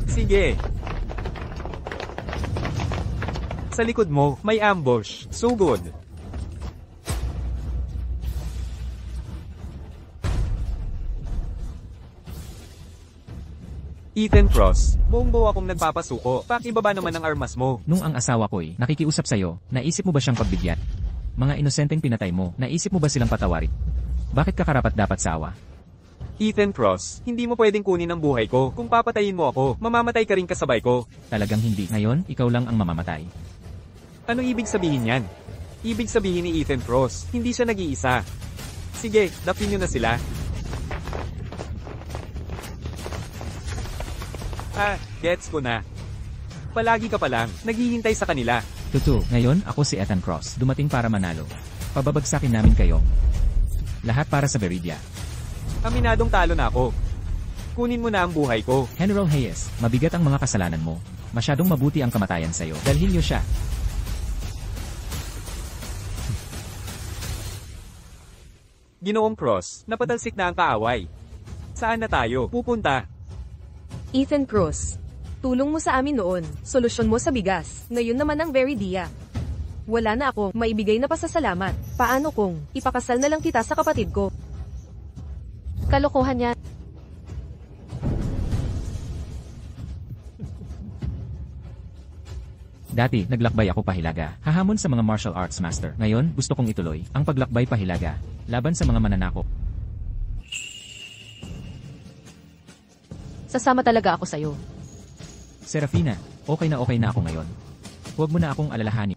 Sige. Sa likod mo, may ambush. So good. Ethan Cross, buong-buo akong nagpapasuko. Pakibaba naman ang armas mo. Nung ang asawa ko'y nakikiusap sa'yo, naisip mo ba siyang pagbigyan? Mga inosenteng pinatay mo, naisip mo ba silang patawarin? Bakit ka karapat dapat sawa? Ethan Cross, hindi mo pwedeng kunin ang buhay ko. Kung papatayin mo ako, mamamatay ka rin kasabay ko. Talagang hindi. Ngayon, ikaw lang ang mamamatay. Ano ibig sabihin yan? Ibig sabihin ni Ethan Cross, hindi siya nag-iisa. Sige, dapin nyo na sila. Gets ko na. Palagi ka pa lang, naghihintay sa kanila. Tutu, ngayon, ako si Ethan Cross, dumating para manalo. Pababagsakin namin kayo. Lahat para sa Veridia. Aminadong talo na ako. Kunin mo na ang buhay ko. General Hayes, mabigat ang mga kasalanan mo. Masyadong mabuti ang kamatayan sa'yo. Dalhin niyo siya. Ginoong Cross, napatalsik na ang kaaway. Saan na tayo pupunta? Ethan Cross, tulong mo sa amin noon, solusyon mo sa bigas, ngayon naman ang Veridia. Wala na ako maibigay na pasasalamat. Paano kung ipakasal na lang kita sa kapatid ko? Kalokohan yan. Dati, naglakbay ako pahilaga. Hahamon sa mga martial arts master. Ngayon, gusto kong ituloy ang paglakbay pahilaga. Laban sa mga mananakop. Sasama talaga ako sa'yo. Serafina, okay na ako ngayon. Huwag mo na akong alalahanin.